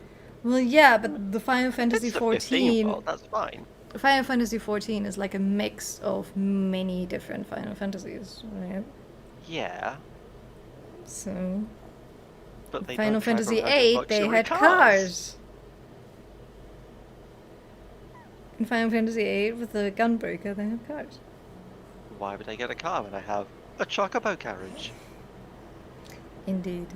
Well, yeah, but the Final Fantasy It's a 15 XIV... world, that's fine. Final Fantasy XIV is like a mix of many different Final Fantasies, right? Yeah, So... but they Final don't drive Fantasy around in VIII, they luxury had cars. In Final Fantasy VIII, with the Gunbreaker, they had cars. Why would I get a car when I have a chocobo carriage? Indeed.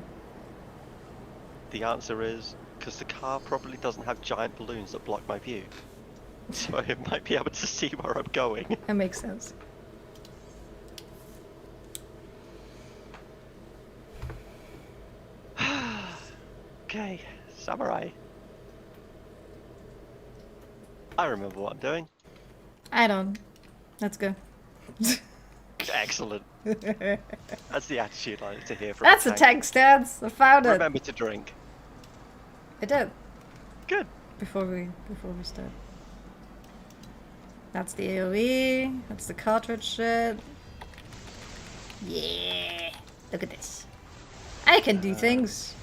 The answer is because the car probably doesn't have giant balloons that block my view. So it might be able to see where I'm going. That makes sense. Okay, Samurai. I remember what I'm doing. I don't. Let's go. Excellent. That's the attitude I like to hear from That's a tank stance. I found it. Remember to drink. I did. Good. Before we start. That's the AoE. That's the cartridge shit. Yeah. Look at this. I can do things.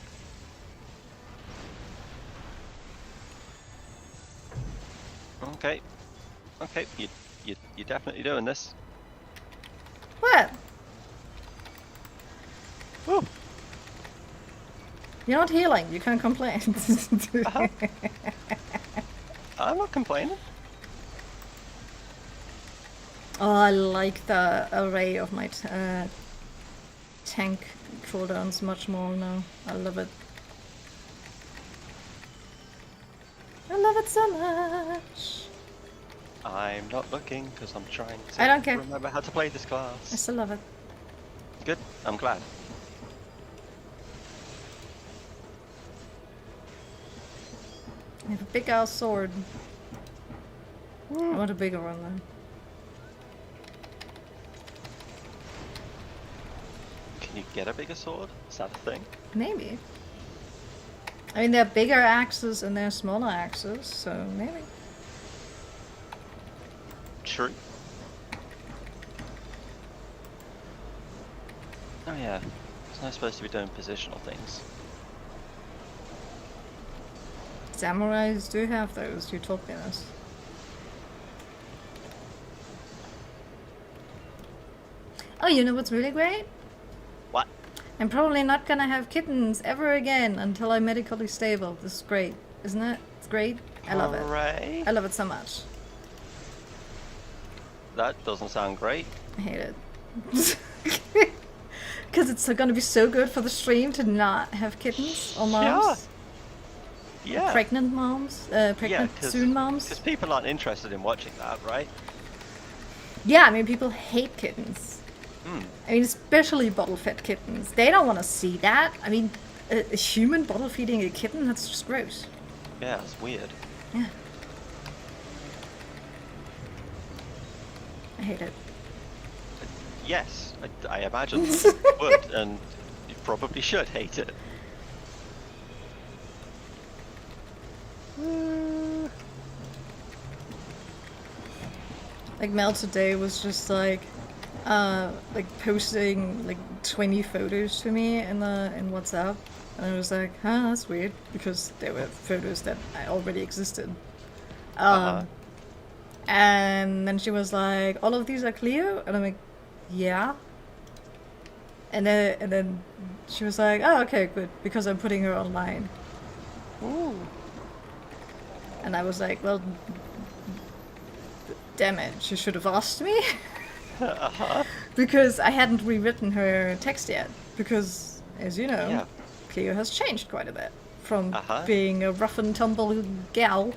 Okay. Okay, you're definitely doing this. What? Woo. You're not healing. You can't complain. I'm not complaining. Oh, I like the array of my tank cooldowns much more now. I love it. I love it so much. I'm not looking because I'm trying to I don't care. remember how to play this I class. still love it. Good, I'm glad. I have a big ass sword. I want a bigger one though. Can you get a bigger sword? Is that a thing? Maybe. I mean, there are bigger axes and there are smaller axes, so maybe. True. Oh yeah, it's not supposed to be doing positional things. Samurais do have those, you told me this. Oh, you know what's really great? What? I'm probably not gonna have kittens ever again until I'm medically stable. This is great, isn't it? It's great. I love it. Hooray. I love it so much. That doesn't sound great. I hate it. Because it's gonna be so good for the stream to not have kittens or moms. Yeah. Pregnant moms. Pregnant soon moms. Because people aren't interested in watching that, right? Yeah, I mean, people hate kittens. Hmm. I mean, especially bottle-fed kittens. They don't want to see that. I mean, a human bottle-feeding a kitten, that's just gross. Yeah, it's weird. Yeah. I hate it. Yes, I imagine you would, and you probably should hate it. Like Mel today was just like posting like 20 photos to me in WhatsApp, and I was like, huh, that's weird, because they were photos that I already existed. And then she was like, all of these are Cleo, and I'm like, yeah. And then she was like, oh, okay, good, because I'm putting her online. Ooh. And I was like, well, damn it, she should have asked me. Because I hadn't rewritten her text yet. Because, as you know, Cleo has changed quite a bit. From being a rough and tumble gal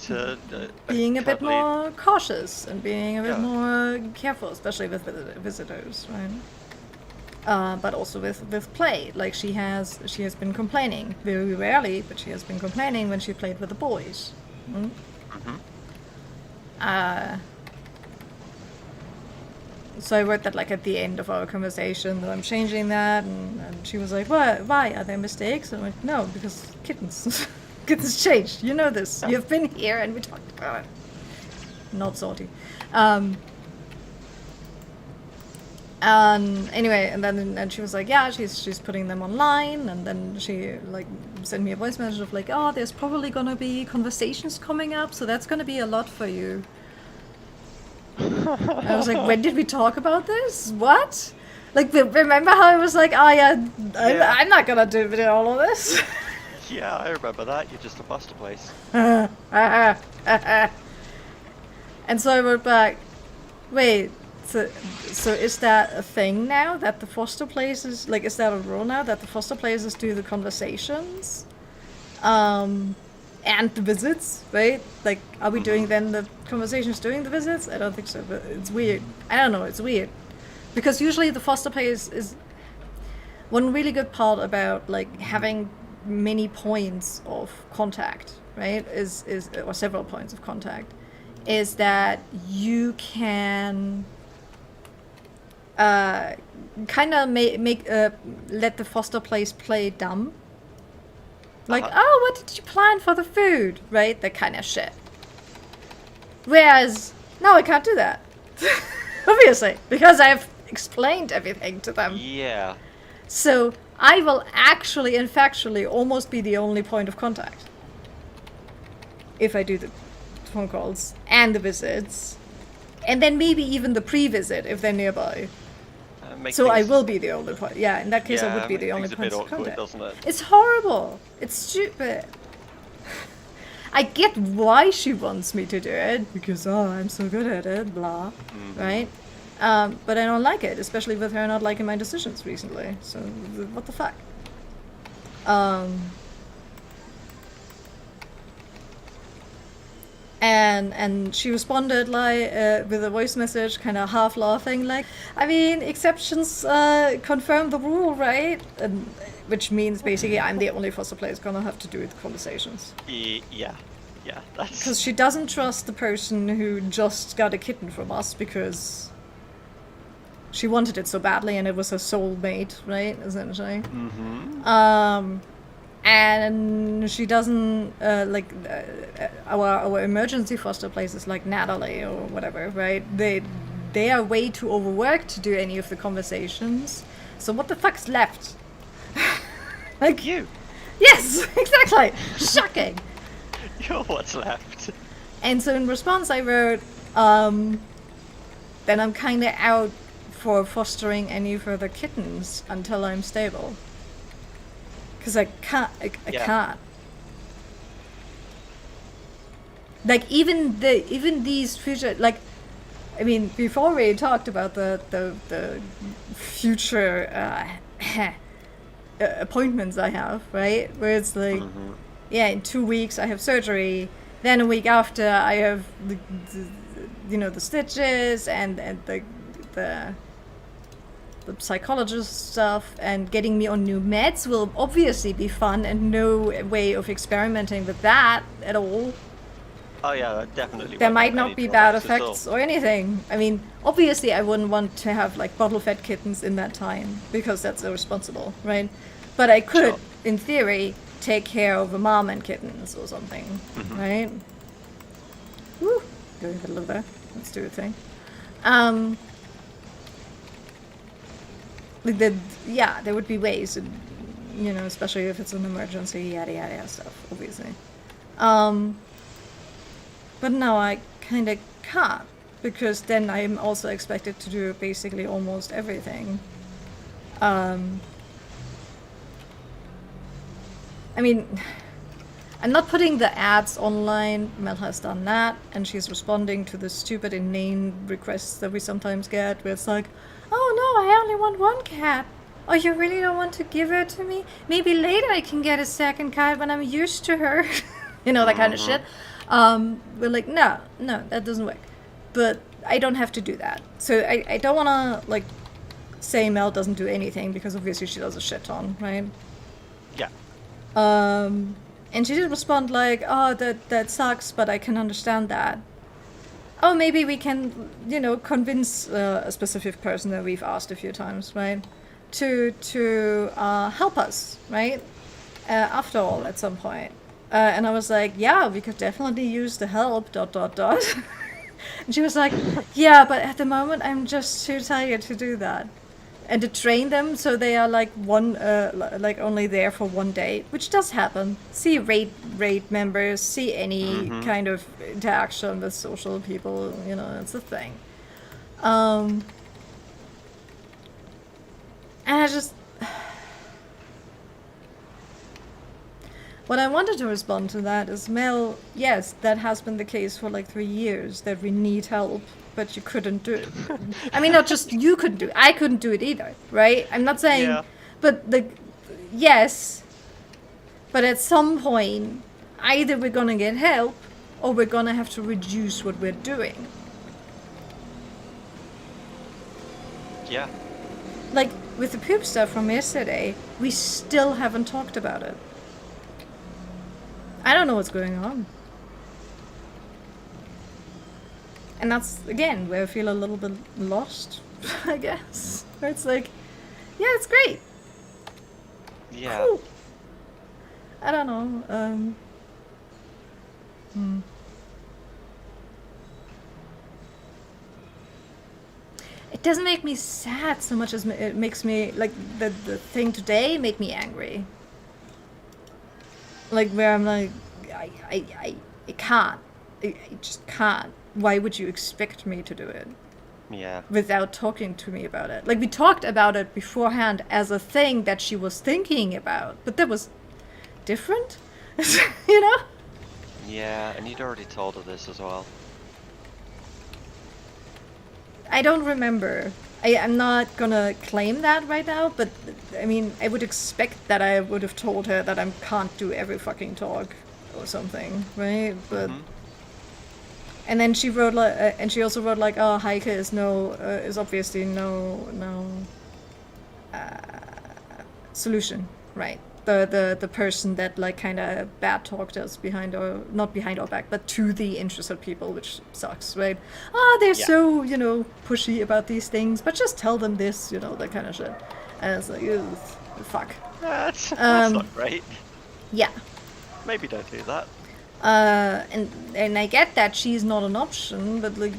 to being a bit more cautious and being a bit more careful, especially with visitors, right? But also with play. Like she has been complaining, very rarely, but she has been complaining when she played with the boys. Mm? So I wrote that like at the end of our conversation that I'm changing that, and she was like, "What? Why? Are there mistakes?" And I went, "No, because kittens, kittens changed. You know this. You've been here, and we talked about it." Not salty. Anyway, and then she was like, "Yeah, she's putting them online," and then she like sent me a voice message of like, "Oh, there's probably gonna be conversations coming up, so that's gonna be a lot for you." I was like, when did we talk about this? What? Like, remember how I was like, oh yeah, I'm not gonna do all of this? Yeah, I remember that. You're just a foster place. And so I wrote back, wait, so is that a thing now, that the foster places, like, is that a rule now, that the foster places do the conversations? And the visits, right? Like, are we doing then the conversations during the visits? I don't think so, but it's weird. I don't know, it's weird. Because usually the foster place is one really good part about, like, having many points of contact, right? Is or several points of contact, is that you can kind of let the foster place play dumb. Like, oh, what did you plan for the food? Right? That kind of shit. Whereas, no, I can't do that. Obviously, because I've explained everything to them. Yeah. So, I will actually and factually almost be the only point of contact. If I do the phone calls and the visits. And then maybe even the pre-visit if they're nearby. So I will be the only point. Yeah, in that case I would be the only point of contact. Doesn't it? It's horrible. It's stupid. I get why she wants me to do it, because I'm so good at it, blah, right? But I don't like it, especially with her not liking my decisions recently. So what the fuck? And she responded like with a voice message, kind of half laughing, like, I mean, exceptions confirm the rule, right? And, which means basically I'm the only foster player gonna have to do with conversations. Yeah, that's... Because she doesn't trust the person who just got a kitten from us, because she wanted it so badly, and it was her soulmate, right? Essentially. And she doesn't our emergency foster places like Natalie or whatever, right? They are way too overworked to do any of the conversations. So what the fuck's left? Like you. Yes, exactly. Shocking. You're what's left. And so in response, I wrote, then I'm kind of out for fostering any further kittens until I'm stable. Because I can't. I can't. Like even these future, like, I mean, before we talked about the future appointments I have, right? Where it's like, yeah, in 2 weeks I have surgery. Then a week after I have the stitches and the psychologist stuff, and getting me on new meds will obviously be fun, and no way of experimenting with that at all. Oh yeah, that definitely. There might not be bad effects or anything. I mean, obviously I wouldn't want to have like bottle-fed kittens in that time, because that's irresponsible, right? But I could, in theory, take care of a mom and kittens or something, right? Woo! Go a little there. Let's do a thing. There would be ways, especially if it's an emergency, yada yada stuff, obviously. But now I kind of can't, because then I'm also expected to do basically almost everything. I mean, I'm not putting the ads online. Mel has done that, and she's responding to the stupid, inane requests that we sometimes get, where it's like, oh no, I only want one cat. Oh, you really don't want to give her to me? Maybe later I can get a second cat when I'm used to her. That kind of shit. We're like, no, that doesn't work. But I don't have to do that. So I don't want to, like, say Mel doesn't do anything, because obviously she does a shit ton, right? Yeah. And she did respond like, oh, that sucks, but I can understand that. Oh, maybe we can, convince a specific person that we've asked a few times, right? To help us, right? After all, at some point. And I was like, yeah, we could definitely use the help, ... And she was like, yeah, but at the moment I'm just too tired to do that. And to train them so they are like only there for one day, which does happen. See raid members, see any kind of interaction with social people, it's a thing. And I just... What I wanted to respond to that is, Mel, yes, that has been the case for like 3 years, that we need help, but you couldn't do it. I mean, not just you couldn't do it, I couldn't do it either, right? I'm not saying, but yes, but at some point, either we're gonna get help, or we're gonna have to reduce what we're doing. Yeah. Like, with the poop stuff from yesterday, we still haven't talked about it. I don't know what's going on. And that's, again, where I feel a little bit lost, I guess. Where it's like, yeah, it's great. Yeah. Cool. I don't know. It doesn't make me sad so much as it makes me, like, the thing today made me angry. Like, where I'm like, I can't. I just can't. Why would you expect me to do it? Yeah. Without talking to me about it. Like, we talked about it beforehand as a thing that she was thinking about, but that was different, Yeah, and you'd already told her this as well. I don't remember. I'm not gonna claim that right now, but I mean, I would expect that I would have told her that I can't do every fucking talk or something, right? But and then she wrote and she also wrote like, oh, Heike is is obviously no solution, right? the person that like kind of bad talked us behind our, not behind our back, but to the interested people, which sucks, right? They're so, you know, pushy about these things, but just tell them this, you know, that kind of shit. And it's like, ew, fuck. That's not great. Yeah. Maybe don't do that. And I get that she's not an option, but like,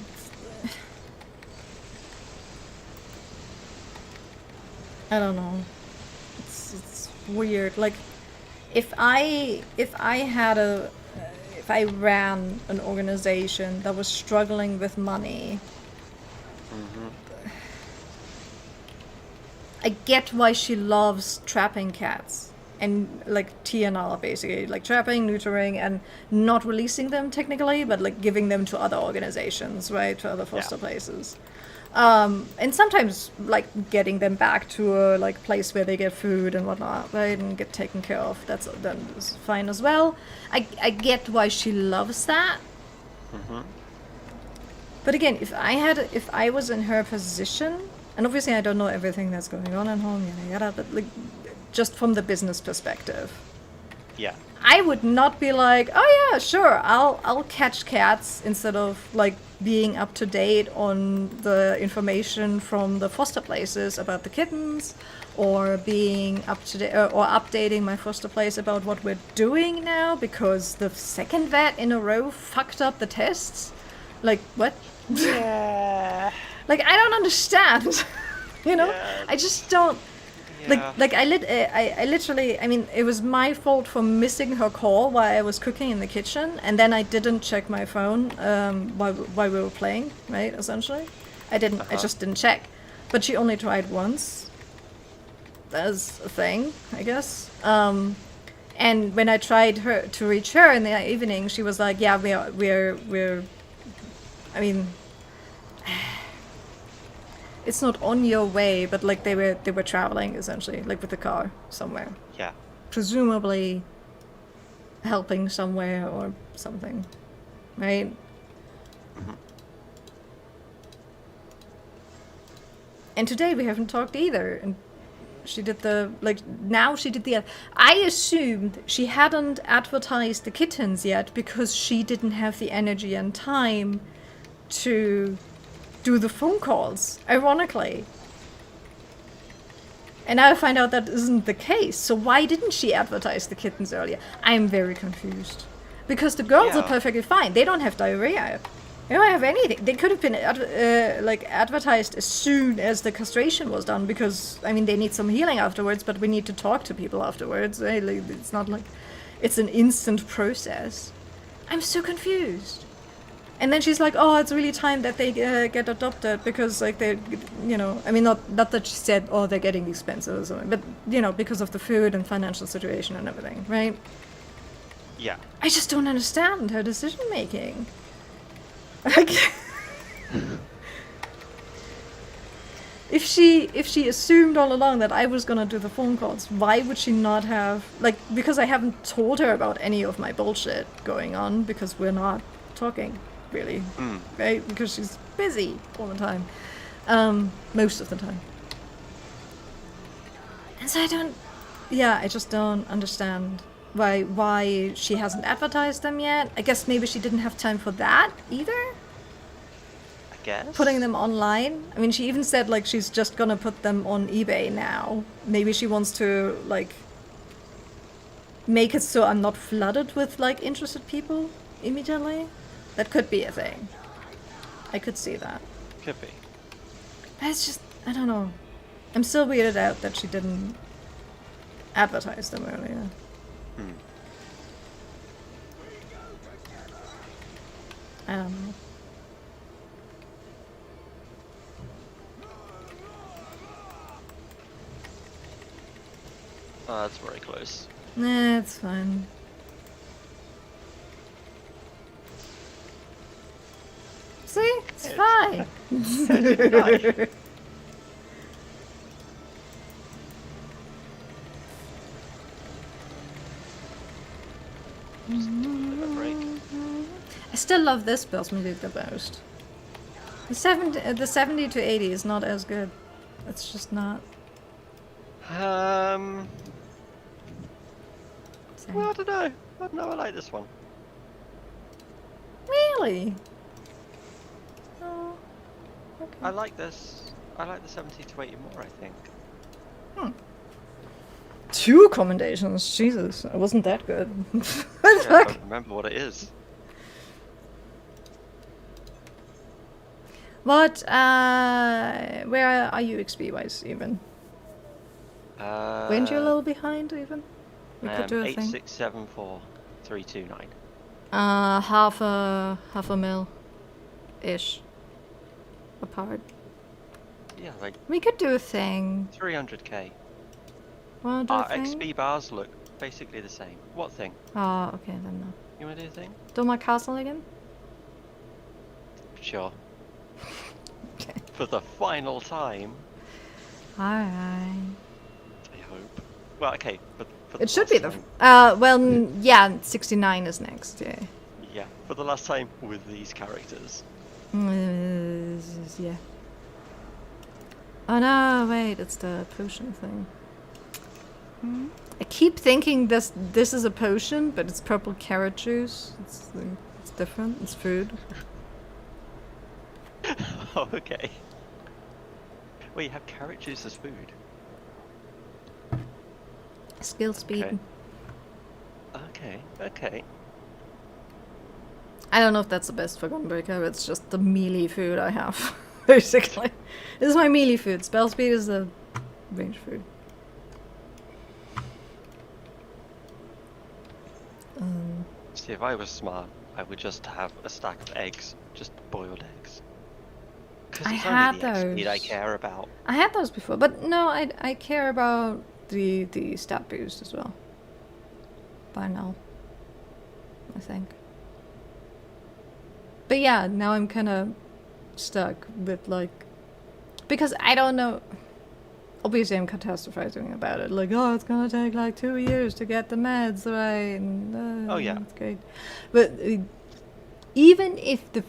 I don't know. It's weird. Like, if I ran an organization that was struggling with money, I get why she loves trapping cats and like TNR, basically, like trapping, neutering, and not releasing them technically, but like giving them to other organizations, right, to other foster places. And sometimes like getting them back to a like place where they get food and whatnot, right, and get taken care of. That's fine as well. I get why she loves that. But again, if I was in her position, and obviously I don't know everything that's going on at home, yada yada, but like just from the business perspective, I would not be like, oh yeah, sure, I'll catch cats instead of like being up to date on the information from the foster places about the kittens, or being up to date or updating my foster place about what we're doing now because the second vet in a row fucked up the tests. Like, what? Yeah. Like, I don't understand. You know, I just don't. Like I literally, I mean, it was my fault for missing her call while I was cooking in the kitchen, and then I didn't check my phone while we were playing, right, essentially. I just didn't check. But she only tried once. That's a thing, I guess. And when I tried to reach her in the evening, she was like, yeah, we're I mean, it's not on your way, but like they were traveling essentially, like with the car somewhere. Yeah. Presumably helping somewhere or something, right? And today we haven't talked either, and she did I assumed she hadn't advertised the kittens yet because she didn't have the energy and time to do the phone calls, ironically. And now I find out that isn't the case. So why didn't she advertise the kittens earlier? I'm very confused. Because the girls are perfectly fine. They don't have diarrhea. They don't have anything. They could have been advertised as soon as the castration was done, because, I mean, they need some healing afterwards, but we need to talk to people afterwards. Right? Like, it's not like it's an instant process. I'm so confused. And then she's like, oh, it's really time that they get adopted because, like, they, you know, I mean, not that she said, oh, they're getting expensive or something, but, you know, because of the food and financial situation and everything, right? Yeah. I just don't understand her decision making. Like, if she assumed all along that I was gonna do the phone calls, why would she not have, like, because I haven't told her about any of my bullshit going on, because we're not talking, really, right? Because she's busy all the time, most of the time. And so I just don't understand why she hasn't advertised them yet. I guess maybe she didn't have time for that either. I guess. Putting them online. I mean, she even said, like, she's just gonna put them on eBay now. Maybe she wants to, like, make it so I'm not flooded with, like, interested people immediately. That could be a thing. I could see that. Could be. But it's just, I don't know. I'm still weirded out that she didn't advertise them earlier. I don't know. Oh, that's very close. Nah, it's fine. See? It's fine. I still love this boss music the most. The 70 to 80 is not as good. It's just not. think. Well, I don't know. I like this one. Really? Oh, okay. I like this. I like the 70 to 80 more, I think. 2 commendations, Jesus, it wasn't that good. What the I fuck? don't remember what it is. What, where are you XP-wise, even? Weren't you a little behind, even? We could do a thing. 8674329. Half a mil-ish apart. Yeah, like We could do a thing. 300k. Wanna do a Our thing? XP bars look basically the same. What thing? Oh, okay, then no. You wanna do a thing? Do my castle again? Sure. Okay. For the final time, Alright. I hope. Well, okay, for It the should last be the... time. well, yeah, 69 is next, yeah. Yeah, for the last time with these characters. Yeah. Oh no, wait, it's the potion thing. I keep thinking this is a potion, but it's purple carrot juice. It's different. It's food. Oh, okay. Wait, you have carrot juice as food? Skill speed. Okay. I don't know if that's the best for Gunbreaker. It's just the melee food I have, basically. This is my melee food. Spell speed is the range food. See, if I was smart, I would just have a stack of eggs, just boiled eggs. Because I it's had only the XP I those. care about. I had those before, but no, I care about the stat boost as well. By now, I think. But yeah, now I'm kind of stuck with like, because I don't know. Obviously, I'm catastrophizing about it. Like, oh, it's gonna take like 2 years to get the meds right. And, Oh, yeah. it's great. But even if the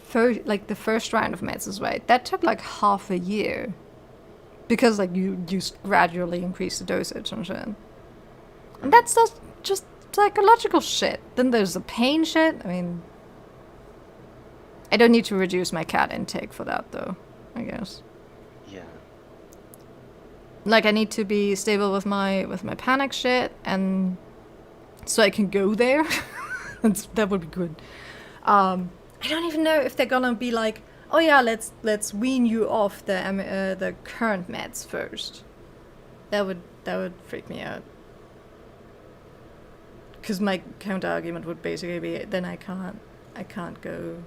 first round of meds is right, that took like half a year, because like you gradually increase the dosage and shit. And that's just psychological shit. Then there's the pain shit. I mean, I don't need to reduce my cat intake for that though, I guess. Yeah. Like, I need to be stable with my panic shit, and so I can go there. That would be good. I don't even know if they're gonna be like, oh yeah, let's wean you off the current meds first. That would freak me out. Because my counter argument would basically be, then I can't go.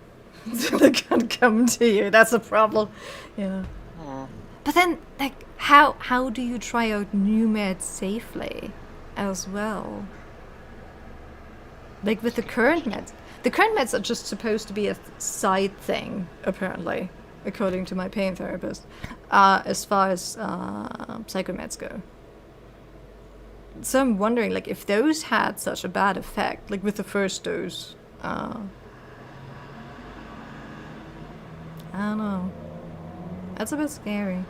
I can't come to you. That's a problem, you know. But then, like, how do you try out new meds safely as well? Like with the current meds. The current meds are just supposed to be a side thing, apparently, according to my pain therapist, as far as psychomeds go. So I'm wondering, like, if those had such a bad effect, like with the first dose, I don't know. That's a bit scary.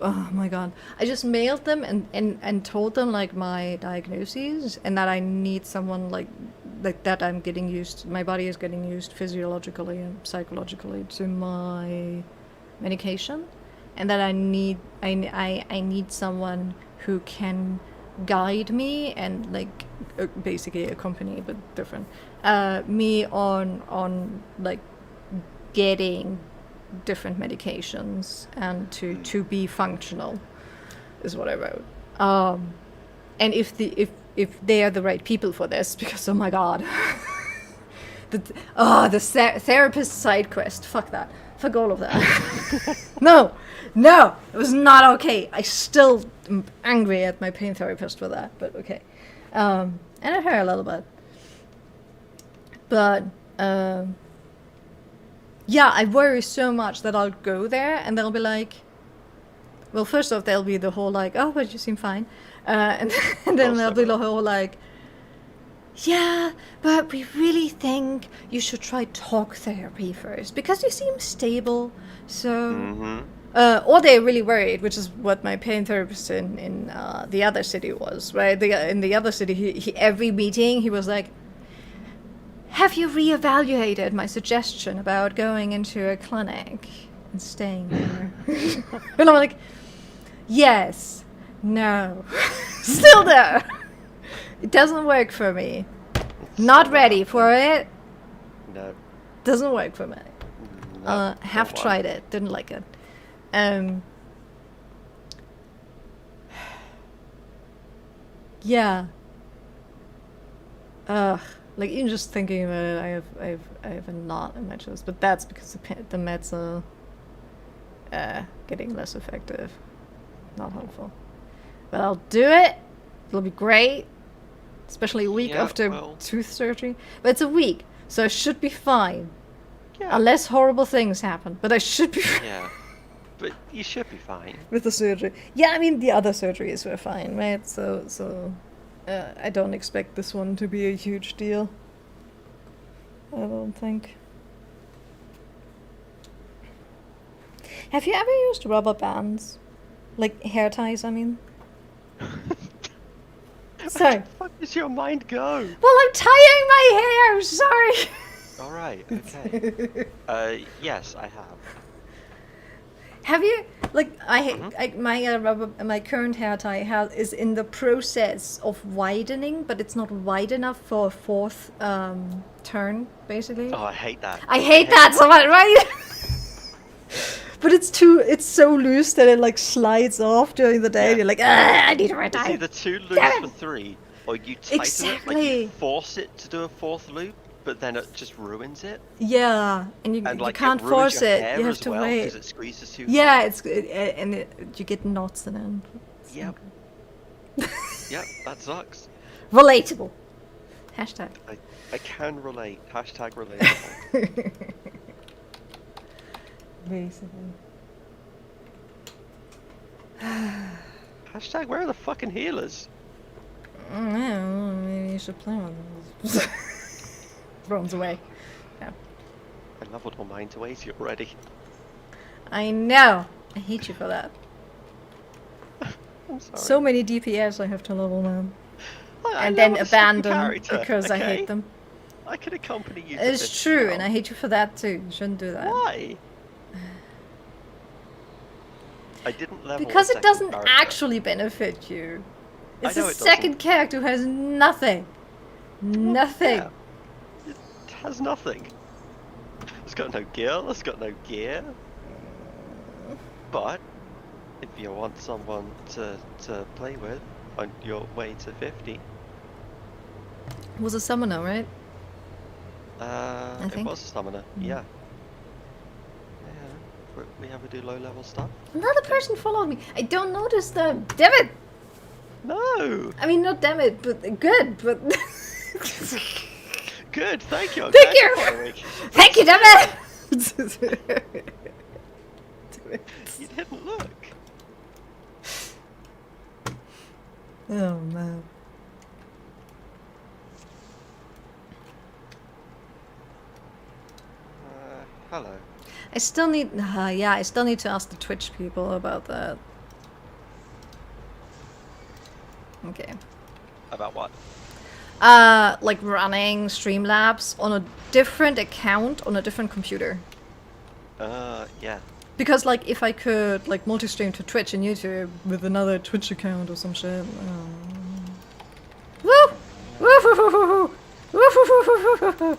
Oh my god. I just mailed them and told them like my diagnoses, and that I need someone like that I'm getting used, my body is getting used physiologically and psychologically to my medication, and that I need someone who can guide me and like basically accompany, but different, me on like getting different medications and to be functional is what I wrote. And if they are the right people for this, because oh my god, the therapist side quest, fuck that, fuck all of that. no, it was not okay. I still am angry at my pain therapist for that, but okay. And at her a little bit, but yeah, I worry so much that I'll go there and they'll be like, well, first off, they'll be the whole like, oh, but you seem fine. And then they'll be the whole like, yeah, but we really think you should try talk therapy first because you seem stable. So, or they're really worried, which is what my pain therapist in the other city was, right? In the other city, he every meeting he was like, "Have you reevaluated my suggestion about going into a clinic and staying there?" And I'm like, "Yes, no, still there. It doesn't work for me. Not ready for it. No. Doesn't work for me. No, Have tried it. Didn't like it. Yeah. Like even just thinking about it, I have a knot in my chest, but that's because the meds are getting less effective. Not helpful. But I'll do it. It'll be great. Especially a week after tooth surgery. But it's a week, so I should be fine. Yeah. Unless horrible things happen. But I should be fine. Yeah. But you should be fine. With the surgery. Yeah, I mean, the other surgeries were fine, right? So I don't expect this one to be a huge deal. I don't think. Have you ever used rubber bands? Like hair ties, I mean? So. Where the fuck does your mind go? Well, I'm tying my hair, sorry! Alright, okay. Yes, I have. Have you, like, my current hair tie is in the process of widening, but it's not wide enough for a fourth turn, basically. Oh, I hate that. I hate that so much, right? But it's so loose that it like slides off during the day. Yeah. And you're like, I need a red It's tie. either too loose for 3, or you tighten it, like you Exactly. force it to do a 4th loop, but then it just ruins it. Yeah, and you And like, can't it ruins force your it. hair You have as to well, wait. because it squeezes too Yeah, hard. you get knots in it. It's Yep. not Yep, that sucks. good. Relatable. Hashtag. I can relate. Hashtag relatable. Basically. Hashtag where are the fucking healers? I don't know, maybe you should play one of those. Runs away. Yeah. I leveled all mine to 80 already. I know. I hate you for that. I'm sorry. So many DPS I have to level now. I And then leveled a stupid abandon character, because I okay? hate them. I could accompany you to It's this true, now. and I hate you for that too. You shouldn't do that. Why? I didn't level Because a it second doesn't character. actually benefit you. It's I know a it second doesn't. character who has nothing. Nothing. Yeah. It has nothing. It's got no gear, it's got no gear. But if you want someone to play with on your way to 50, It was a summoner, right? it think. was a summoner, yeah. We ever do low level stuff? Another person followed me. I don't notice them. Damn it! No! I mean, not damn it, but good, but... Good, thank you. I'm Thank glad you. you're following. Thank you, damn it! You didn't look. Oh, man. Hello. I still need... yeah, I still need to ask the Twitch people about that. Okay. About what? Like running Streamlabs on a different account on a different computer. Yeah. Because, like, if I could, like, multi-stream to Twitch and YouTube with another Twitch account or some shit. Woo! Woo! Woo!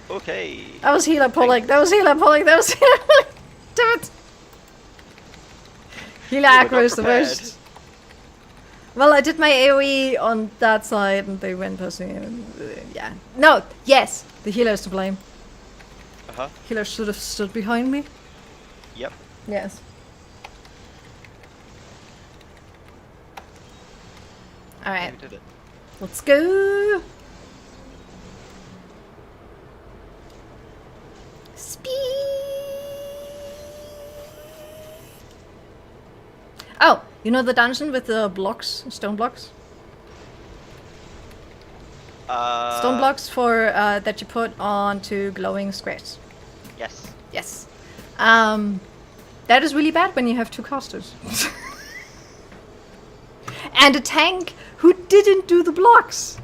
Okay. That was healer pulling. That was healer pulling. That was healer pulling. Damn it! Healer You were aggro is not the worst. Well, I did my AoE on that side and they went past me. And, yeah. No! Yes! The healer is to blame. Uh-huh. Healer should have stood behind me. Yep. Yes. Alright. You did it. Let's go! Speed! Oh, you know the dungeon with the blocks, stone blocks? Stone blocks for that you put onto glowing squares. Yes. Yes. That is really bad when you have 2 casters. And a tank who didn't do the blocks.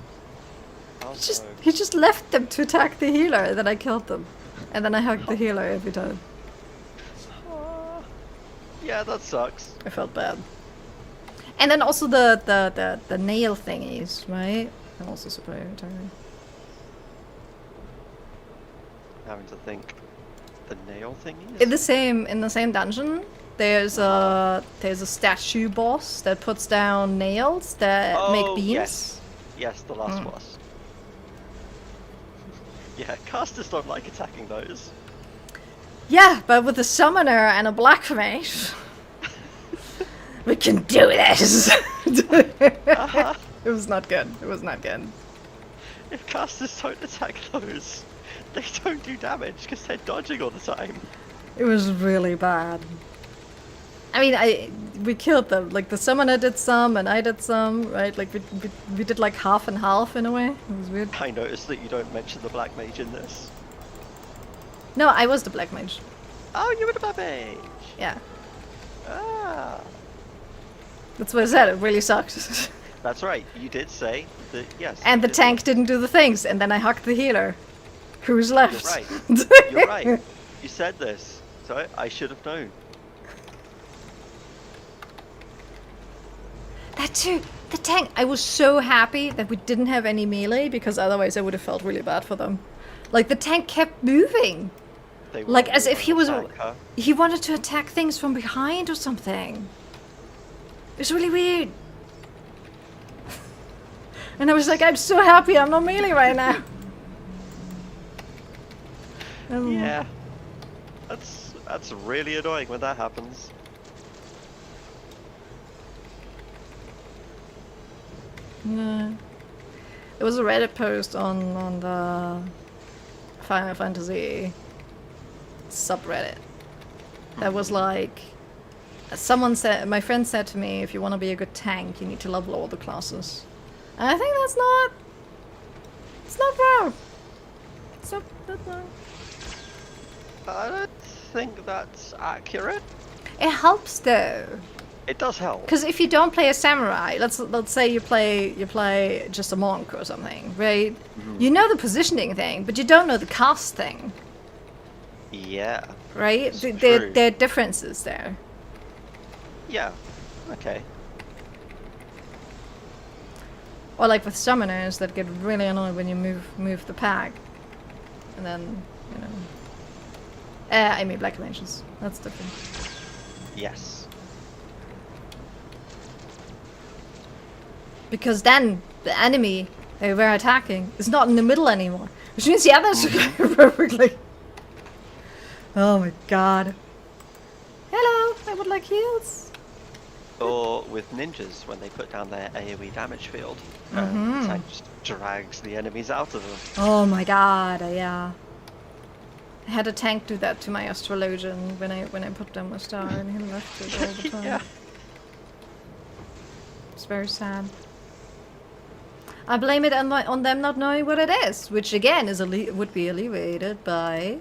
He just left them to attack the healer, then I killed them. And then I hugged the healer every time. Yeah, that sucks. I felt bad. And then also the nail thingies, right? I'm also super tired. Having to think. The nail thingies? In the same dungeon, there's a statue boss that puts down nails that make beams. Yes, the last boss. Yeah, casters don't like attacking those. Yeah, but with a summoner and a black mage, we can do this. It was not good. It was not good. If casters don't attack those, they don't do damage because they're dodging all the time. It was really bad. I mean, we killed them. Like the summoner did some, and I did some, right? Like we did like half and half in a way. It was weird. I noticed that you don't mention the black mage in this. No, I was the black mage. Oh, you were the black mage. Yeah. Ah. That's what I said. It really sucked. That's right. You did say that. Yes. And the tank didn't do the things, and then I hugged the healer, who's left. You're right. You're right. You said this, so I should have known. That too. The tank. I was so happy that we didn't have any melee because otherwise I would have felt really bad for them. Like the tank kept moving, like as if he was. He wanted to attack things from behind or something. It was really weird. And I was like, I'm so happy I'm not melee right now. Yeah. That's really annoying when that happens. Yeah. There was a Reddit post on the Final Fantasy subreddit that was like, someone said, my friend said to me, if you want to be a good tank, you need to level all the classes. And I think it's not wrong. It's not wrong. I don't think that's accurate. It helps though. It does help. Because if you don't play a samurai, let's say you play just a monk or something, right? Mm-hmm. You know the positioning thing, but you don't know the cast thing. Yeah. Right? There are differences there. Yeah. Okay. Or like with summoners that get really annoyed when you move the pack, and then you know. I mean black mages. That's different. Yes. Because then the enemy they were attacking is not in the middle anymore, which means the others are perfectly. Oh my god. Hello, I would like heals. Or with ninjas when they put down their AoE damage field, the tank just drags the enemies out of them. Oh my god, yeah. I had a tank do that to my astrologian when I put down my star, and he left it all the time. Yeah. It's very sad. I blame it on them not knowing what it is, which again is would be alleviated by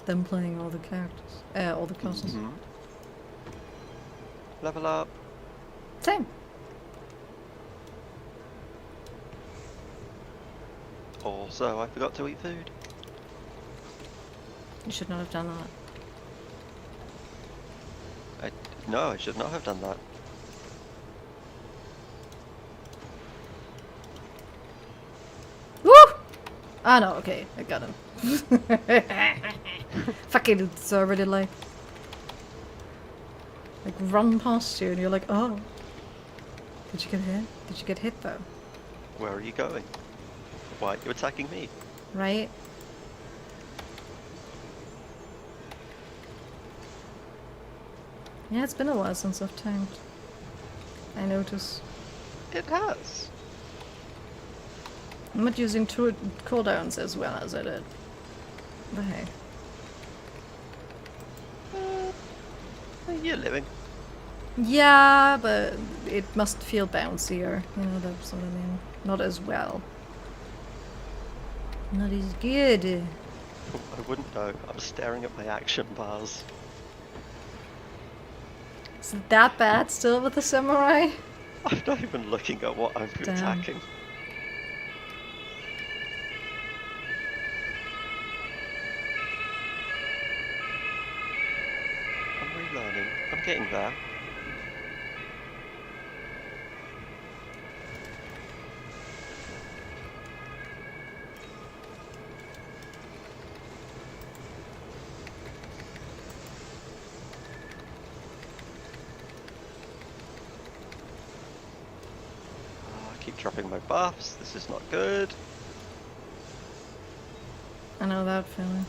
them playing all the characters, all the classes. Mm-hmm. Level up. Same. Also, I forgot to eat food. You should not have done that. No, I should not have done that. Woo! Ah no, okay, I got him. Fucking server delay. Like run past you and you're like, oh. Did you get hit? Did you get hit though? Where are you going? Why are you attacking me? Right? Yeah, it's been a while since I've tanked. I notice. It has. I'm not using two cooldowns as well as I did. But hey. You're living. Yeah, but it must feel bouncier. You know, that's what I mean. Not as well. Not as good. I wouldn't know. I'm staring at my action bars. Is it that bad still with the samurai? I'm not even looking at what I'm attacking. I'm relearning. I'm getting there. Keep dropping my buffs. This is not good. I know that feeling.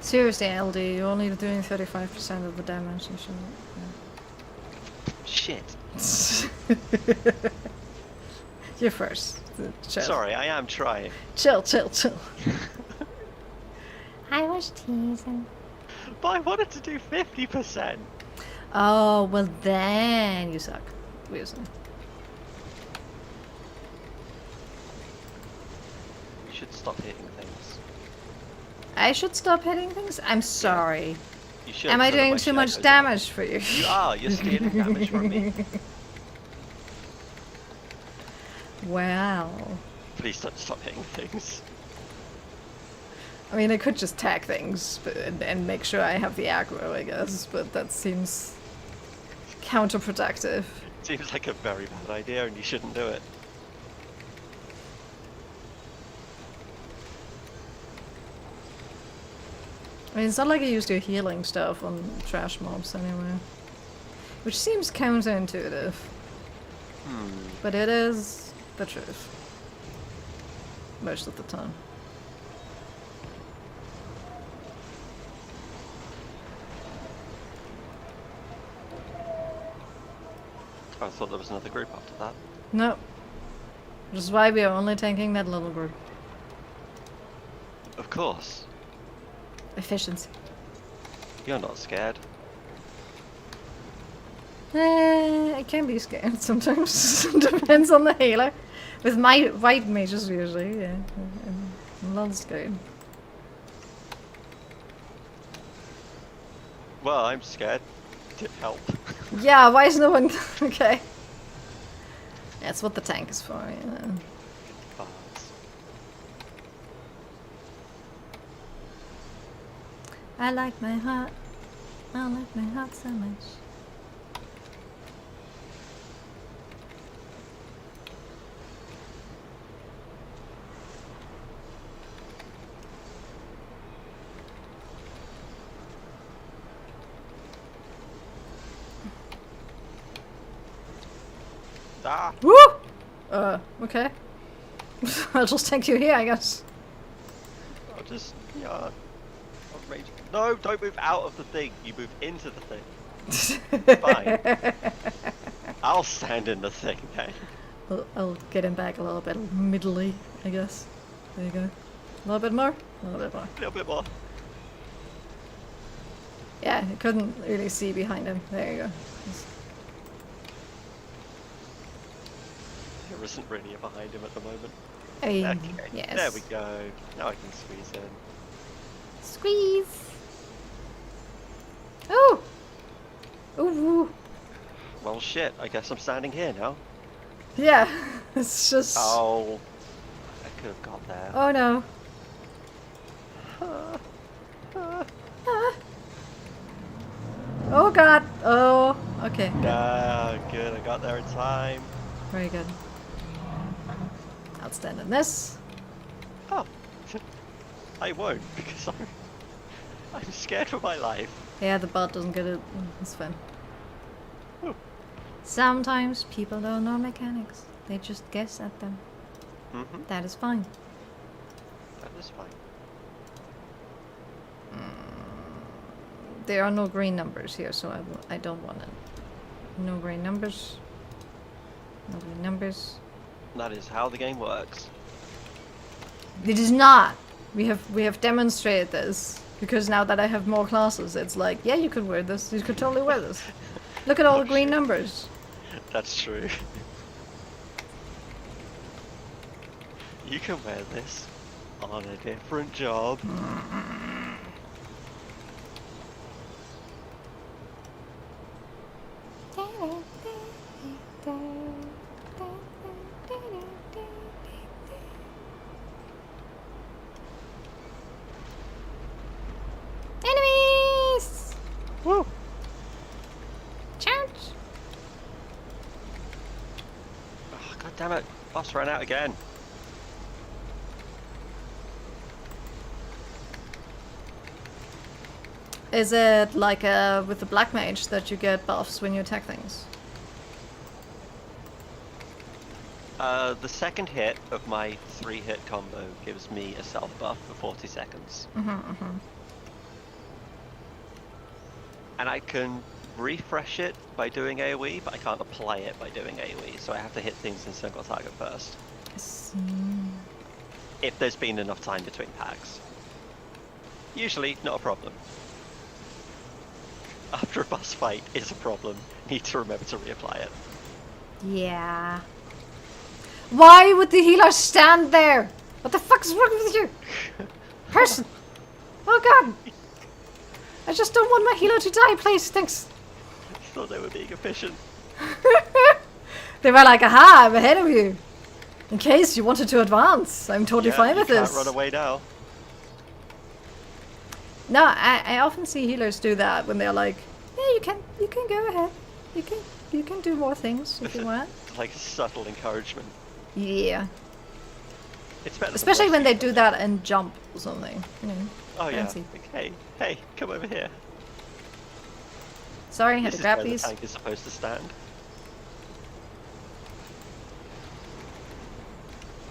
Seriously, LD, you're only doing 35% of the damage. You should. Shit. You're first. Chill. Sorry, I am trying. Chill. I was teasing. But I wanted to do 50%. Oh, well then you suck. Obviously. You should stop hitting things. I should stop hitting things? I'm sorry. You should. Am I doing too much damage for you? You are. You're stealing damage from me. Wow. Please don't stop hitting things. I mean, I could just tag things and make sure I have the aggro, I guess, but that seems counterproductive. Seems like a very bad idea and you shouldn't do it. I mean, it's not like I used your healing stuff on trash mobs anyway. Which seems counterintuitive. But it is the truth. Most of the time. I thought there was another group after that. No. Which is why we are only tanking that little group. Of course. Efficiency. You're not scared. I can be scared sometimes. Depends on the healer. With my white mages usually, yeah. I'm not scared. Well, I'm scared. Help. Yeah, why is no one... Okay. That's what the tank is for, yeah. I like my heart. I like my heart so much. Ah! Woo! Okay. I'll just tank you here, I guess. I'll just, yeah. I'll rage. No, don't move out of the thing. You move into the thing. Fine. I'll stand in the thing, okay? I'll get him back a little bit middly, I guess. There you go. A little bit more? A little bit more. A little bit more. Yeah, I couldn't really see behind him. There you go. There isn't really a behind him at the moment. Okay, yes. There we go. Now I can squeeze in. Squeeze! Oh! Ooh! Well, shit. I guess I'm standing here now. Yeah, it's just... Oh. I could have got there. Oh no. Oh god! Oh, okay. Ah, good. I got there in time. Very good. I'll stand in this. Oh. I won't, because I'm scared for my life. Yeah, the bot doesn't get it. It's fine. Ooh. Sometimes people don't know mechanics. They just guess at them. Mm-hmm. That is fine. That is fine. There are no green numbers here, so I don't want it. No green numbers. No green numbers. That is how the game works. It is not. We have demonstrated this because now that I have more classes, it's like, yeah, you could wear this. You could totally wear this. Look at all the green numbers. That's true. You can wear this on a different job. Enemies! Woo! Charge! Oh, God damn it! Boss ran out again. Is it like with the black mage that you get buffs when you attack things? The second hit of my 3-hit combo gives me a self buff for 40 seconds. And I can refresh it by doing AoE, but I can't apply it by doing AoE, so I have to hit things in single target first. I see. If there's been enough time between packs. Usually, not a problem. After a boss fight is a problem, need to remember to reapply it. Yeah. Why would the healer stand there? What the fuck is wrong with you? Person! Oh god! I just don't want my healer to die, please, thanks. I thought they were being efficient. They were like, aha, I'm ahead of you. In case you wanted to advance, I'm totally fine with you this. can't run away now. No, I often see healers do that when they're like, yeah, you can go ahead. You can do more things if you want. Like subtle encouragement. Yeah. It's better. Especially when they do that and jump or something. You know, oh fancy. Yeah. Like, hey, come over here. Sorry, I had This to grab is where these. the tank is supposed to stand.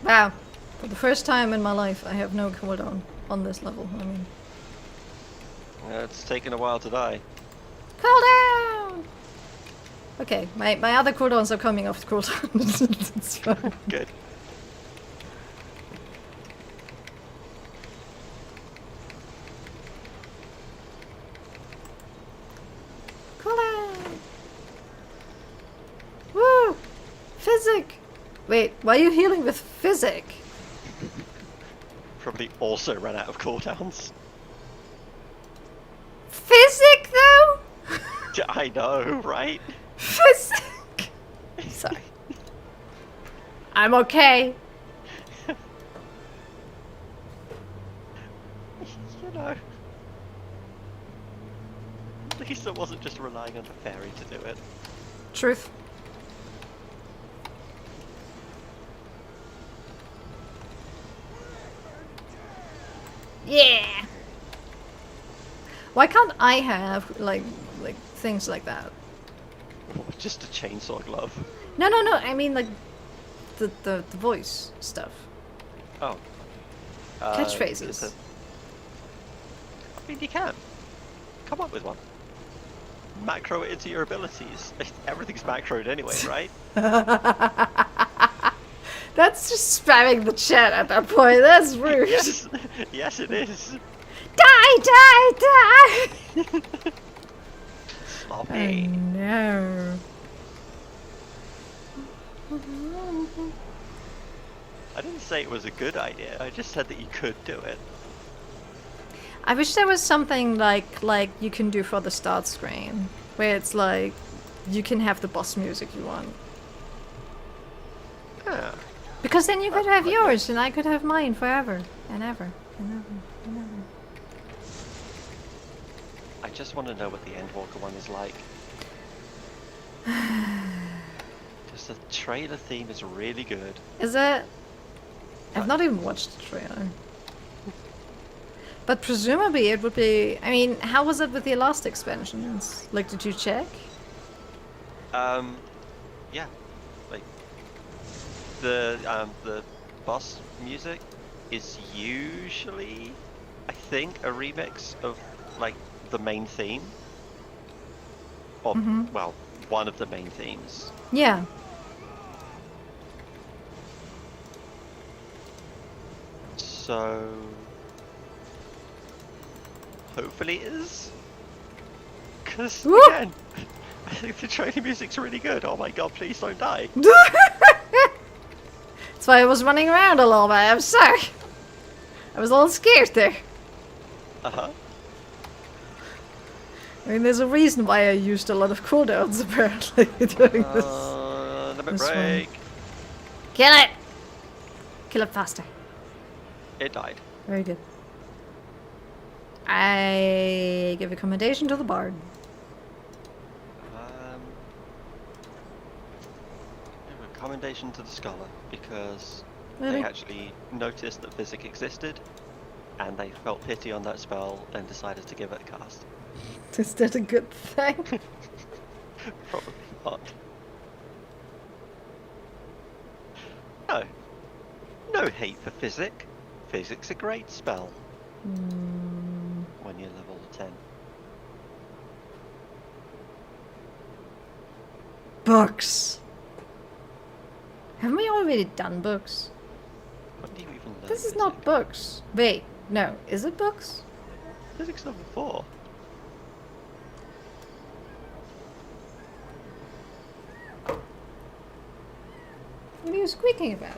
Wow. For the first time in my life, I have no cooldown on this level. I mean, It's taken a while to die. cooldown! Okay, my other cooldowns are coming off cooldown. It's fine. Good. Cooldown! Woo! Physic! Wait, why are you healing with physic? Probably also ran out of cooldowns. Physic though? I know, right? Physic! Sorry. I'm okay. You know. At least I wasn't just relying on the fairy to do it. Truth. Yeah. Why can't I have like things like that? Just a chainsaw glove. No. I mean like the voice stuff. Oh. Catchphrases. I mean, you can. Come up with one. Macro it into your abilities. Everything's macroed anyway, right? That's just spamming the chat at that point. That's rude. Yes, yes it is. Die! Sloppy. Oh no. I didn't say it was a good idea. I just said that you could do it. I wish there was something like you can do for the start screen, where it's like you can have the boss music you want. Yeah. Because then you could have yours and I could have mine forever and ever and ever and ever. I just want to know what the Endwalker one is like. Just the trailer theme is really good. Is it? I've not even watched the trailer. But presumably it would be... I mean, how was it with the last expansions? Like, did you check? Yeah. Like, the boss music is usually, I think, a remix of, like, the main theme. Or, well, one of the main themes. Yeah. So, hopefully it is. Because, Woo! again, I think the training music's really good. Oh my god, please don't die. That's why I was running around a little bit. I'm sorry. I was a little scared there. Uh-huh. I mean, there's a reason why I used a lot of cooldowns apparently during this. Let me this break. one. Kill it! Kill it faster. It died. Very good. I give a commendation to the bard. Give a commendation to the scholar because Really? they actually noticed that physic existed, and they felt pity on that spell and decided to give it a cast. Is that a good thing? Probably not. No. No hate for physic. Physic's a great spell. When you're level 10. Books. Haven't we already done books? When do you even learn This is physic? not books. Wait, no. Is it books? Physics level 4. What are you squeaking about?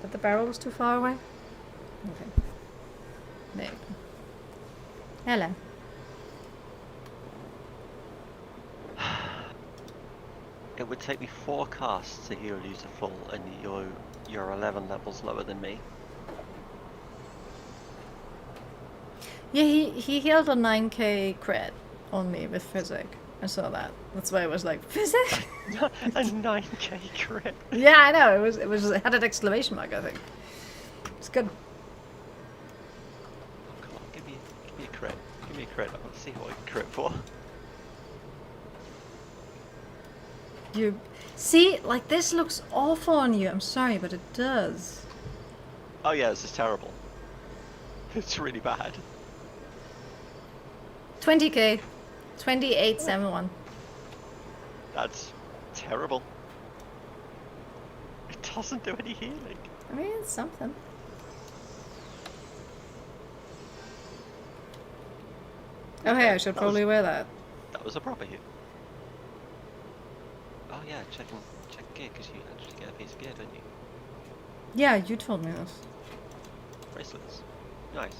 That the barrel was too far away? Okay. There you go. Hello. It would take me 4 casts to heal you to full, and you're 11 levels lower than me. Yeah, he healed a 9k crit on me with physic. I saw that. That's why I was like, physic? A 9k crit. Yeah, I know. It had an exclamation mark, I think. It's good. Oh, come on, give me a crit. Give me a crit. I want to see what I can crit for. You see, like this looks awful on you. I'm sorry, but it does. Oh yeah, this is terrible. It's really bad. 20k. 2871. That's terrible. It doesn't do any healing. I mean, it's something. Oh hey, I should probably wear that. That was a proper heal. Oh yeah, check gear, because you actually get a piece of gear, don't you? Yeah, you told me this. Bracelets. Nice.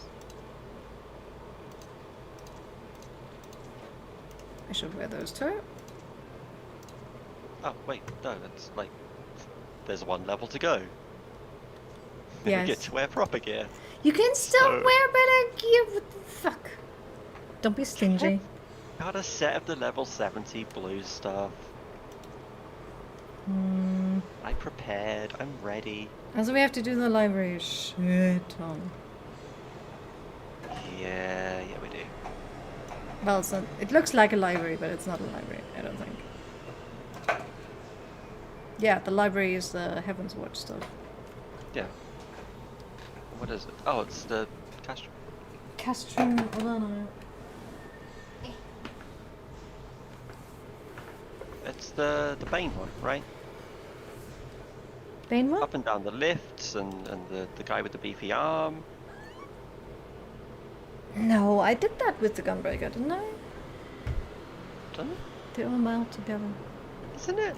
I should wear those too. Oh wait, no, that's like there's 1 level to go. Then Yes. we get to wear proper gear. You can still So- wear better gear. What the fuck? Don't be stingy. Got a set of the level 70 blue stuff. I prepared. I'm ready. Also, we have to do the library shit ton. Yeah, we do. Well, it's not, it looks like a library, but it's not a library, I don't think. Yeah, the library is the Heaven's Watch stuff. Yeah. What is it? Oh, it's the castrum. Castrum Olana. It's the Bane one, right? Bane what? Up and down the lifts, and the guy with the beefy arm. No, I did that with the Gunbreaker, didn't I? Done? They all mount together. Isn't it?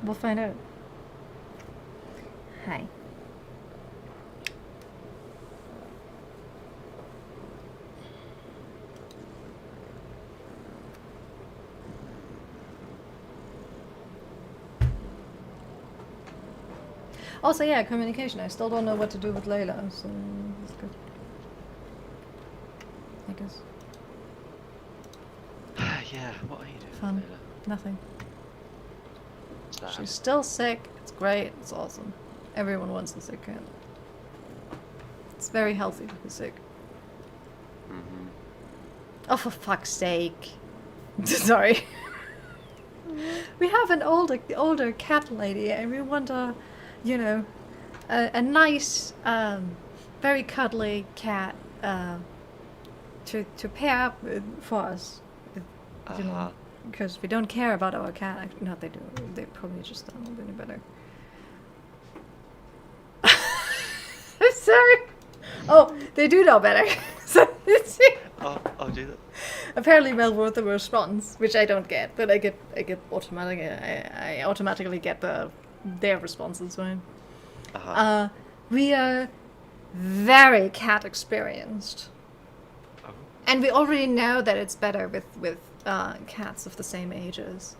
We'll find out. Hi. Also, yeah, communication. I still don't know what to do with Layla, so that's good. I guess. Yeah, what are you doing? Fun. Layla? Nothing. Sad. She's still sick. It's great. It's awesome. Everyone wants a sick cat. It's very healthy to be sick. Oh, for fuck's sake. Sorry. We have an older cat lady, and we want a, you know, a nice, very cuddly cat to pair up with for us. You know, because we don't care about our cat. No, they do. They probably just don't know any better. Sorry. Oh, they do know better. So I'll do that. apparently Mel wrote the response, which I don't get, but I get automatically. I automatically get their responses, right? We are very cat experienced, and we already know that it's better with cats of the same ages.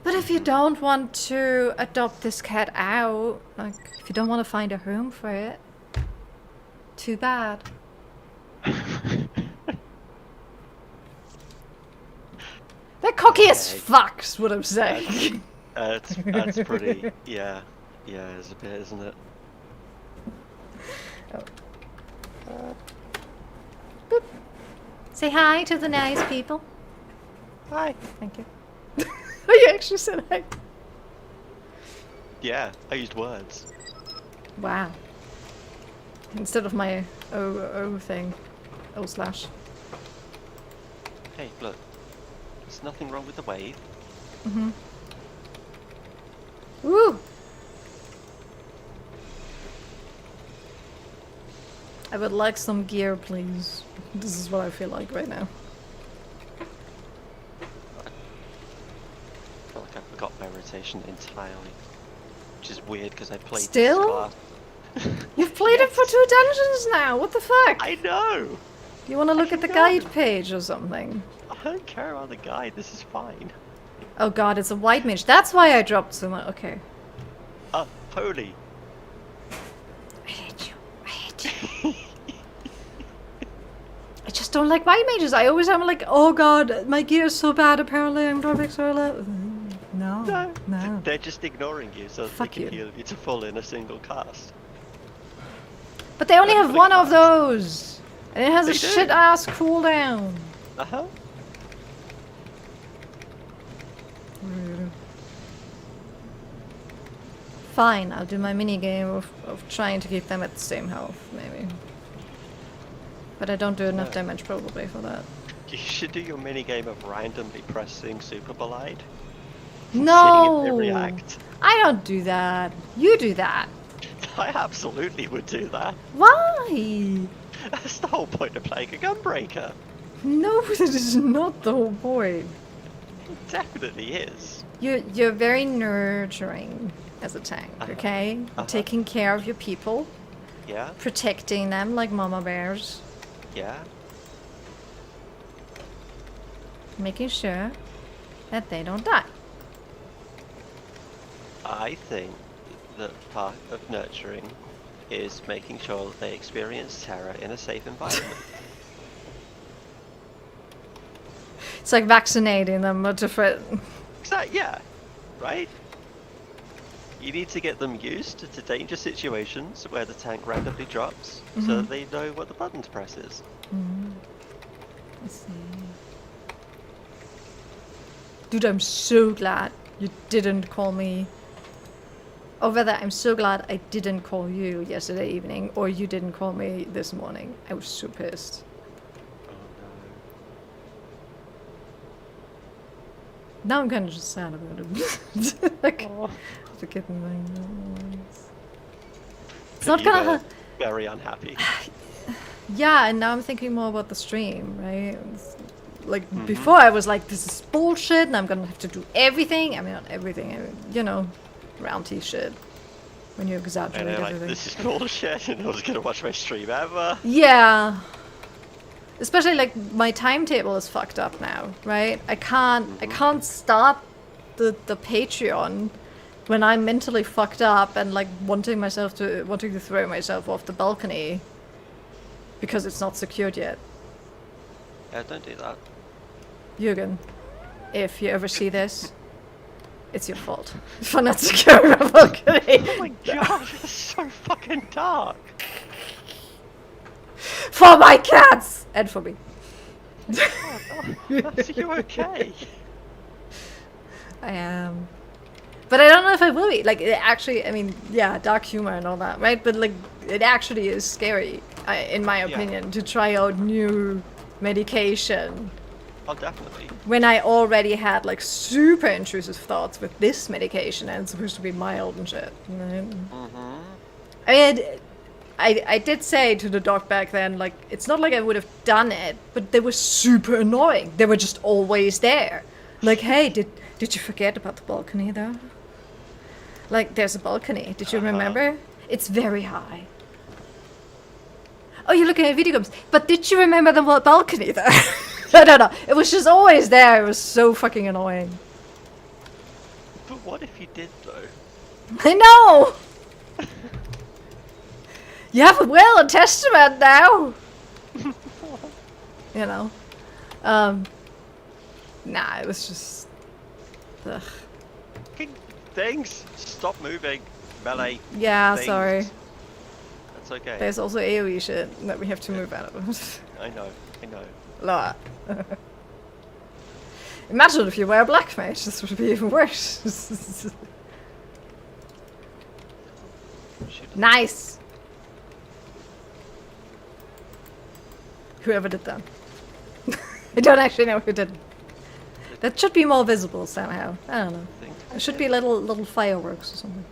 But if you don't want to adopt this cat out, like if you don't want to find a home for it, too bad. They're cocky as fuck, is what I'm saying. That's pretty. Yeah, it's a bit, isn't it? Oh. Boop. Say hi to the nice people. Hi. Thank you. Oh, you actually said hi. Yeah, I used words. Wow. Instead of my O thing. O slash. Hey, look. There's nothing wrong with the wave. Mm-hmm. Woo! I would like some gear, please. This is what I feel like right now. I feel like I forgot my rotation entirely. Which is weird because I played Still? this class. You've played it for 2 dungeons now! What the fuck? I know! Do you want to look at the guide page or something? I don't care about the guide, this is fine. Oh god, it's a white mage. That's why I dropped so much. Okay. Holy. I hate you. I hate you. I just don't like white mages. I always am like, oh god, my gear is so bad apparently. I'm dropping so low. No. They're just ignoring you so Fuck they can you. heal you to full in a single cast. But they only have one of those! And it has a They do. shit ass cooldown. Uh-huh. Fine, I'll do my mini game of trying to keep them at the same health, maybe. But I don't do enough damage probably for that. You should do your minigame of randomly pressing Super Bolide. No! Seeing if they react. I don't do that. You do that. I absolutely would do that. Why? That's the whole point of playing a Gunbreaker. No, that is not the whole point. It definitely is. You're very nurturing as a tank, okay? You're taking care of your people, Yeah, protecting them like mama bears, yeah. making sure that they don't die. I think that part of nurturing is making sure that they experience terror in a safe environment. It's like vaccinating them with different... Exactly, yeah. Right? You need to get them used to danger situations where the tank randomly drops so that they know what the button to press is. I see. Dude, I'm so glad you didn't call me. Or rather, I'm so glad I didn't call you yesterday evening, or you didn't call me this morning. I was so pissed. Oh Now I'm kind of just sad about it. Like, no. the kitten thing. It's But not you gonna. were very unhappy. Yeah, and now I'm thinking more about the stream, right? It's like before, I was like, "This is bullshit," and I'm gonna have to do everything. I mean, not everything. I mean, you know, roundy shit. When you exaggerate And they're like, everything. this is bullshit, and I was gonna watch my stream ever. Yeah. Especially like my timetable is fucked up now, right? I can't start the Patreon when I'm mentally fucked up and like wanting to throw myself off the balcony because it's not secured yet. Yeah, don't do that. Jürgen, if you ever see this, it's your fault for not securing a balcony. Oh my god, it's so fucking dark. For my cats and for me. Are you okay? I am. But I don't know if I will be. Like, it actually, I mean, yeah, dark humor and all that, right? But, like, it actually is scary, in my opinion, to try out new medication. Oh, definitely. When I already had, like, super intrusive thoughts with this medication and it's supposed to be mild and shit. Right? I mean, I did say to the dog back then, like, it's not like I would have done it, but they were super annoying. They were just always there. Like, hey, did you forget about the balcony though? Like, there's a balcony. Did you remember? It's very high. Oh, you're looking at video games. But did you remember the balcony though? I don't know. It was just always there. It was so fucking annoying. But what if you did though? I know! You have a will and testament now! You know? Nah, it was just... Ugh. Things! Stop moving! Melee! Yeah, things. sorry. That's okay. There's also AoE shit that we have to move out of. I know. Lot. Imagine if you were a black mage, this would be even worse. Nice! Whoever did that. I don't actually know who did. That should be more visible somehow. I don't know. It should be little fireworks or something.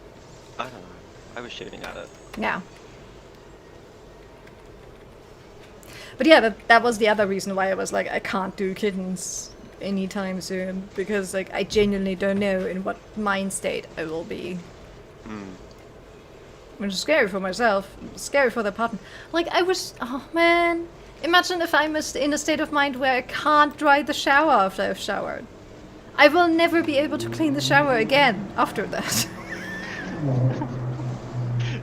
I don't know. I was shooting at it. Yeah. But yeah, that was the other reason why I was like, I can't do kittens anytime soon. Because like, I genuinely don't know in what mind state I will be. Which is scary for myself. Scary for the partner. Like, oh man. Imagine if I'm in a state of mind where I can't dry the shower after I've showered. I will never be able to clean the shower again after that.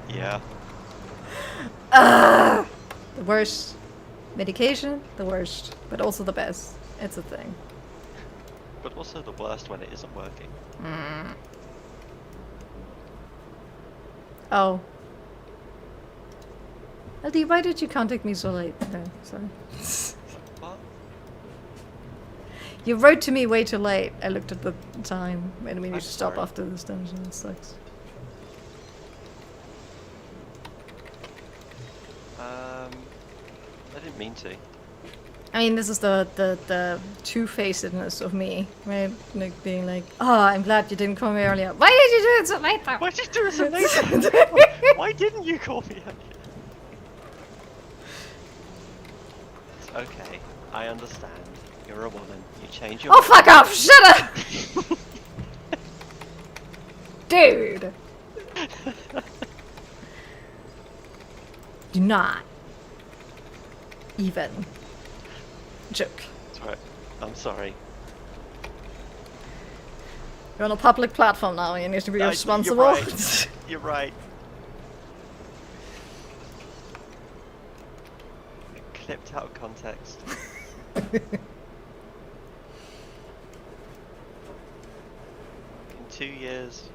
Yeah. The worst. Medication, the worst. But also the best. It's a thing. But also the worst when it isn't working. Oh. LD, why did you contact me so late? No, sorry. What? You wrote to me way too late. I looked at the time and we need to stop sorry. after this dungeon. It sucks. I didn't mean to. I mean, this is the two-facedness of me, right? Like being like, oh, I'm glad you didn't call me earlier. Why did you do it so late though? Why did you do it so late? Why didn't you call me earlier? It's okay, I understand. You're a woman. You change your Oh, fuck off! Shut up! Dude! Do not even joke. That's right. I'm sorry. You're on a public platform now, you need to be responsible. You're right. You're right. Clipped out of context. In 2 years,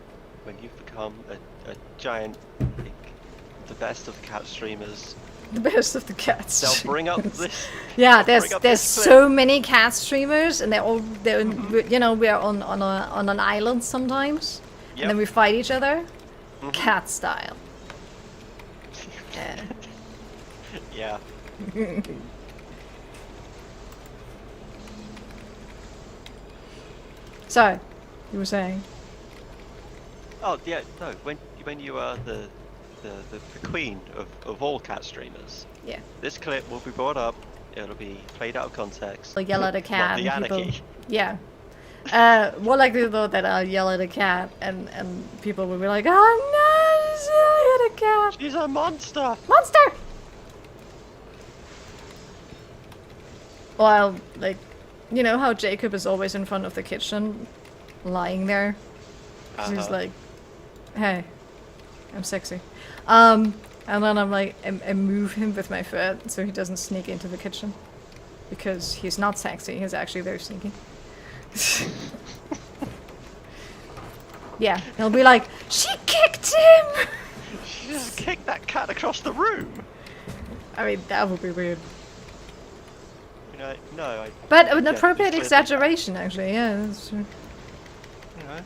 when you've become a giant, the best of the cat streamers, The best of the cats. they'll bring up this. Yeah, they'll bring up there's this clip. so many cat streamers, and they're you know, we're on an island sometimes, Yep. and then we fight each other, cat style. Yeah. Yeah. So, you were saying? Oh yeah. No. When you are the queen of all cat streamers. Yeah. This clip will be brought up. It'll be played out of context. I'll yell at a cat. What, the and people, anarchy. yeah. More likely though that I'll yell at a cat and people will be like, oh no, she's yelling at a cat. She's a monster. Monster! Well, like, you know how Jacob is always in front of the kitchen, lying there? 'Cause he's like, hey, I'm sexy. And then I'm like, I move him with my foot so he doesn't sneak into the kitchen. Because he's not sexy, he's actually very sneaky. Yeah, he'll be like, she kicked him! She just kicked that cat across the room. I mean, that would be weird. You know, no. But an yeah, appropriate it's exaggeration, actually, yeah, that's true. You know,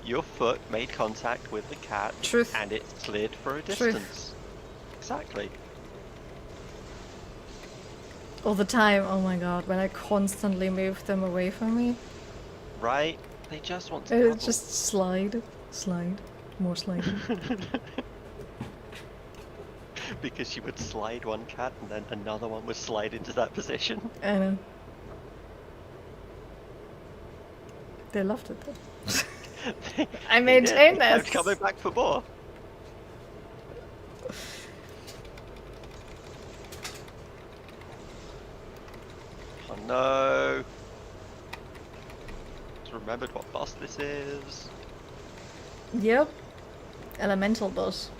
your foot made contact with the cat, Truth. and it slid for a distance. Exactly. All the time, oh my god, when I constantly move them away from me. Right? They just want to It cuddle. just slide, more sliding. Because you would slide one cat and then another one would slide into that position. I know. They loved it though. I maintain I'm this. coming back for more. Oh no. Just remembered what boss this is. Yep. Elemental boss.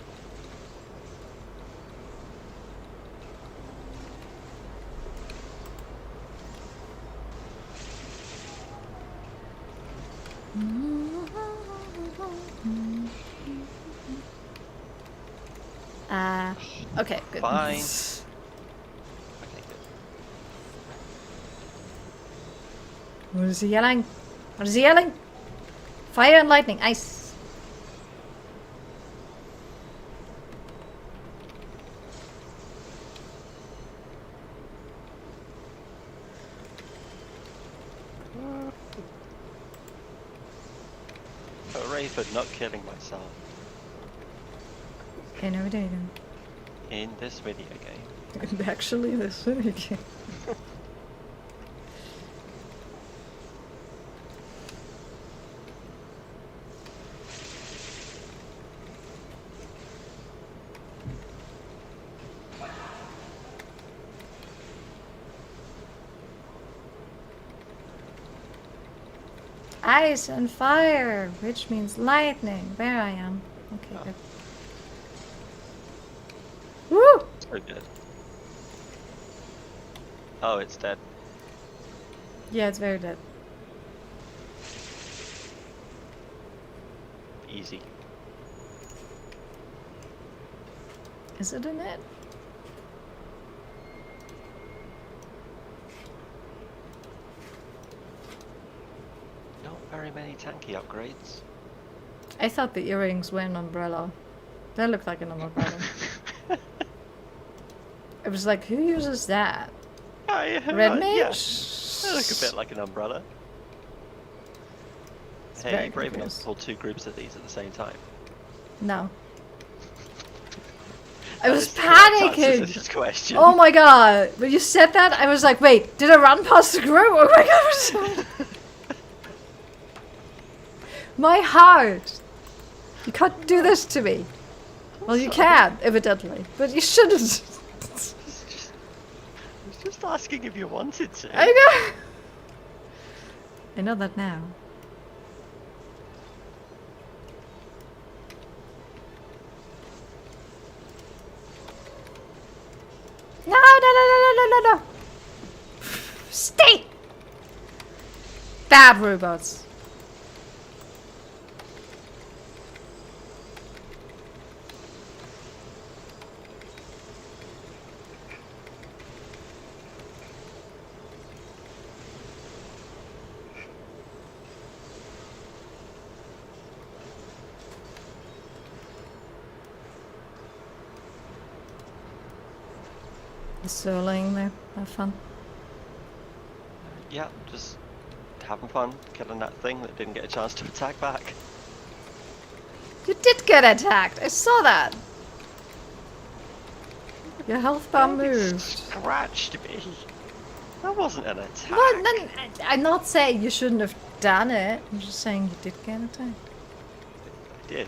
Okay, good. Fine. Okay, good. What is he yelling? What is he yelling? Fire and lightning, ice. Hooray for not killing myself Okay, no, we didn't. in this video game. Actually, this video game. Ice and fire, which means lightning. There I am. Okay, Oh. good. Woo! So good. Oh, it's dead. Yeah, it's very dead. Easy. Is it in it? Not very many tanky upgrades. I thought the earrings were an umbrella. They look like an umbrella. It was like, who uses that? Red mage? Yeah. They look a bit like an umbrella. It's Hey, very you're brave enough confused. to pull two groups of these at the same time. No. I That was is the correct answer to panicking! this question. Oh my god! When you said that, I was like, wait, did I run past the group? Oh my god! My heart! You can't do this to me. Well, you can, evidently, but you shouldn't. I was just asking if you wanted to. I know! I know that now. No, no, no, no, no, no, no! Stay! Bad robots. Just soloing there. Have fun. Yeah, just having fun killing that thing that didn't get a chance to attack back. You did get attacked. I saw that. Your health bar It moved. scratched me. That wasn't an attack. Well, then, I'm not saying you shouldn't have done it. I'm just saying you did get attacked. I did.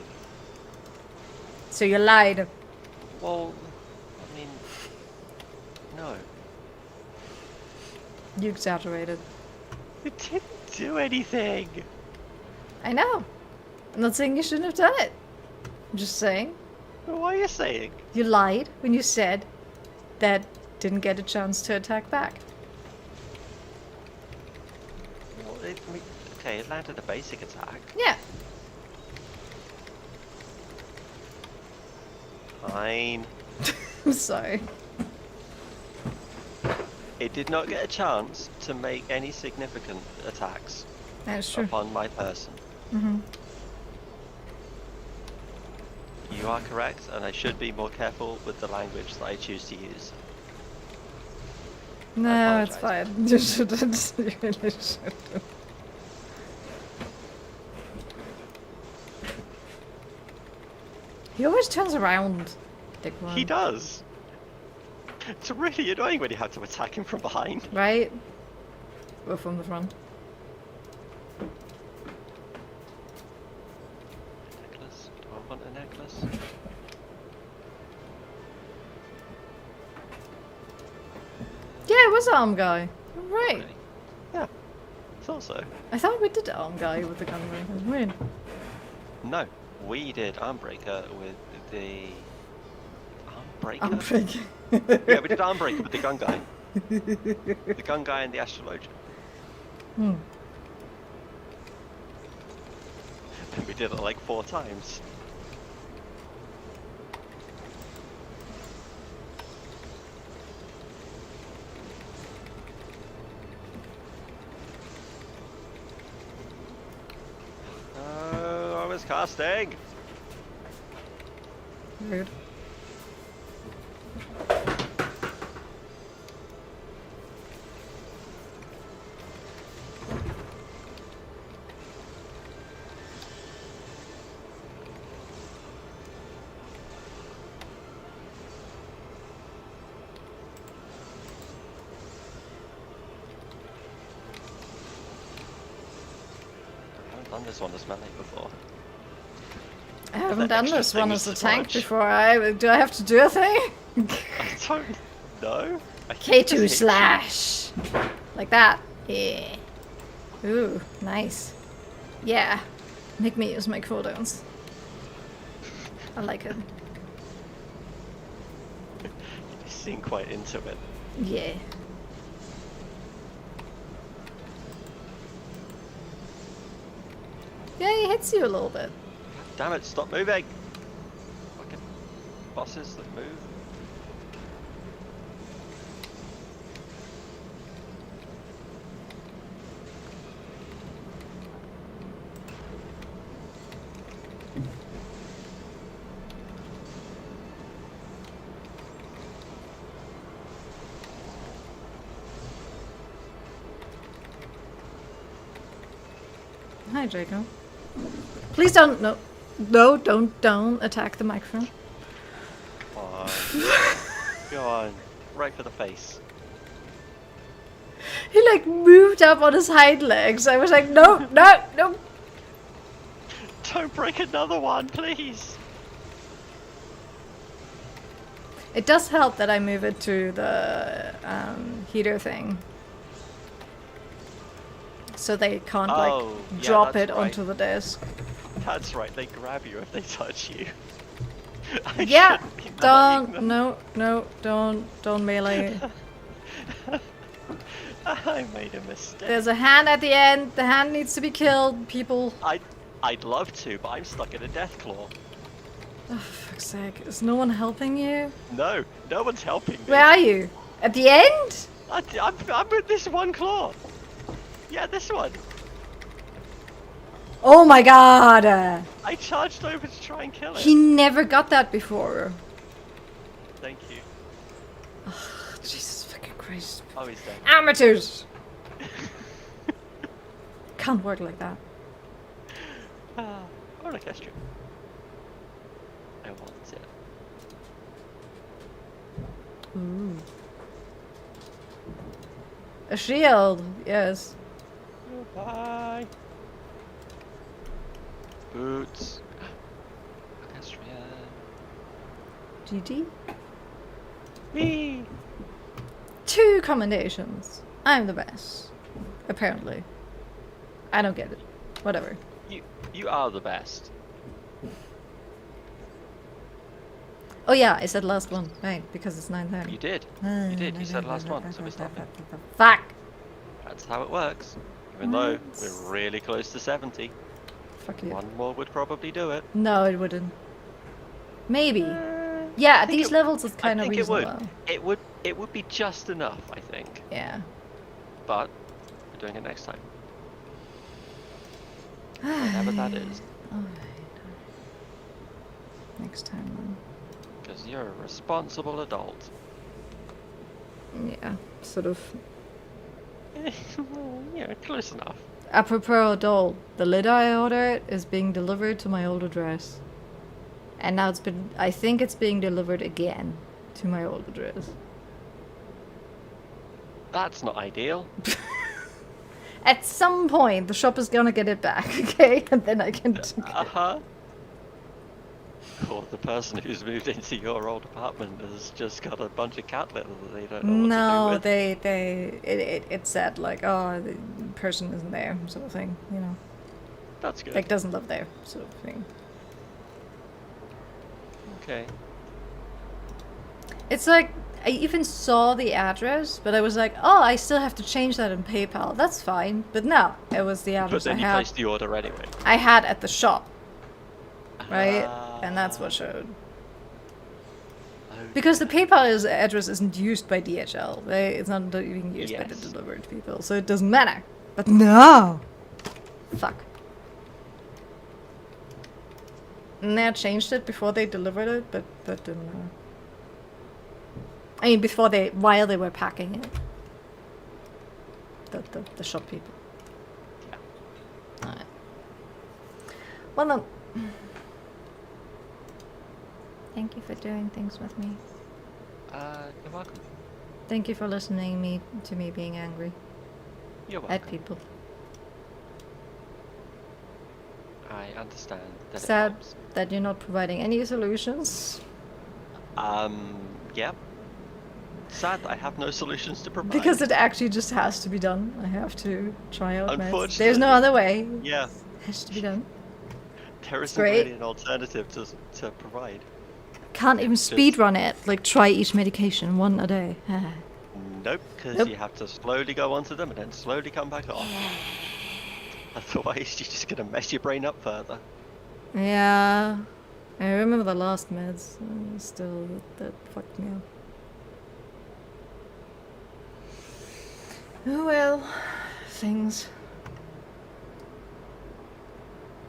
So you lied. Well, I mean, no. You exaggerated. It didn't do anything. I know. I'm not saying you shouldn't have done it. I'm just saying What are you saying? you lied when you said that didn't get a chance to attack back. Well, okay, it landed a basic attack. Yeah. Fine. I'm sorry. It did not get a chance to make any significant attacks That's true. upon my person. Mm-hmm. You are correct, and I should be more careful with the language that I choose to use. No, it's apologize. fine. You shouldn't. You really shouldn't. He always turns around. Dickwad. He does. It's really annoying when you have to attack him from behind. Right? Or from the front. Necklace? Do I want a necklace? Yeah, it was Arm Guy. Right. Really? Yeah, I thought so. I thought we did Arm Guy with the Gunbreaker. Weird. No, we did Armbreaker with the... Armbreaker? Armbreaker. Yeah, we did Armbreaker with the gun guy. The gun guy and the astrologian. Hmm. And we did it like 4 times. Oh, I was casting! Rude. I haven't done this one as melee before. I haven't done extra this one things as a to tank watch. before. Do I have to do a thing? I don't know. I think K2 it's slash. Like that. Yeah. Ooh, nice. Yeah. Make me use my cooldowns. I like it. You seem quite into it. Yeah. Yeah, he hits you a little bit. Damn it, stop moving! Fucking bosses that move. Hi, Draco. Please don't. No. No, don't attack the microphone. Come on. Go on. Right for the face. He like moved up on his hind legs. I was like, no, no, no. Don't break another one, please! It does help that I move it to the heater thing. So they can't Oh, like yeah, drop that's it right. onto the desk. That's right, they grab you if they touch you. I Yeah, shouldn't be meleeing don't, them. no, don't melee. I made a mistake. There's a hand at the end. The hand needs to be killed, people. I'd love to, but I'm stuck in a death claw. Oh, for fuck's sake. Is no one helping you? No, no one's helping me. Where are you? At the end? I'm with this one claw. Yeah, this one. Oh my god! I charged over to try and kill it. He never got that before. Thank you. Oh, Jesus fucking Christ. Oh, he's dead. Amateurs! Can't work like that. Ah, I want a Kestrel. I want it. Ooh. A shield, yes. Bye. Boots. Kestrel. GG. Me. 2 commendations. I'm the best. Apparently. I don't get it. Whatever. You are the best. Oh yeah, I said last one. Right, because it's 9:30. You did. You did. You said last one, so it's nothing. Fuck! That's how it works. Even though we're really close to 70. Fuck you. One more would probably do it. No, it wouldn't. Maybe. Yeah, at these levels it's I kind of think reasonable. It would be just enough, I think. Yeah. But we're doing it next time. Whenever that is. Alright. Next time then. Because you're a responsible adult. Yeah, sort of. Yeah, close enough. Apropos adult, the lid I ordered is being delivered to my old address. And now I think it's being delivered again to my old address. That's not ideal. At some point, the shop is gonna get it back, okay? And then I can... Or the person who's moved into your old apartment has just got a bunch of cat litter that they don't know what to do with. No, it said like, oh, the person isn't there, sort of thing, you know. That's good. Like, doesn't live there, sort of thing. Okay. It's like, I even saw the address, but I was like, oh, I still have to change that in PayPal. That's fine. But no, it was the address But then you placed the order anyway. I had at the shop. Right? And that's what showed. Okay. Because the PayPal address isn't used by DHL. It's not even used by the delivered people, so it doesn't matter. But no! Fuck. And they had changed it before they delivered it, but that didn't matter. I mean, while they were packing it. The shop people. Yeah. Alright. Well, no. Thank you for doing things with me. You're welcome. Thank you for listening to me being angry. You're welcome. At people. I understand that. Sad that you're not providing any solutions. Yep. Sad that I have no solutions to provide. Because it actually just has to be done. I have to try out Unfortunately. There's no other way. Yeah. It has to be done. There isn't really an alternative to provide. Can't even speedrun it. Like, try each medication, one a day. Nope, because you have to slowly go onto them and then slowly come back off. Otherwise, you're just going to mess your brain up further. Yeah. I remember the last meds. Still, that fucked me up. Oh well. Things.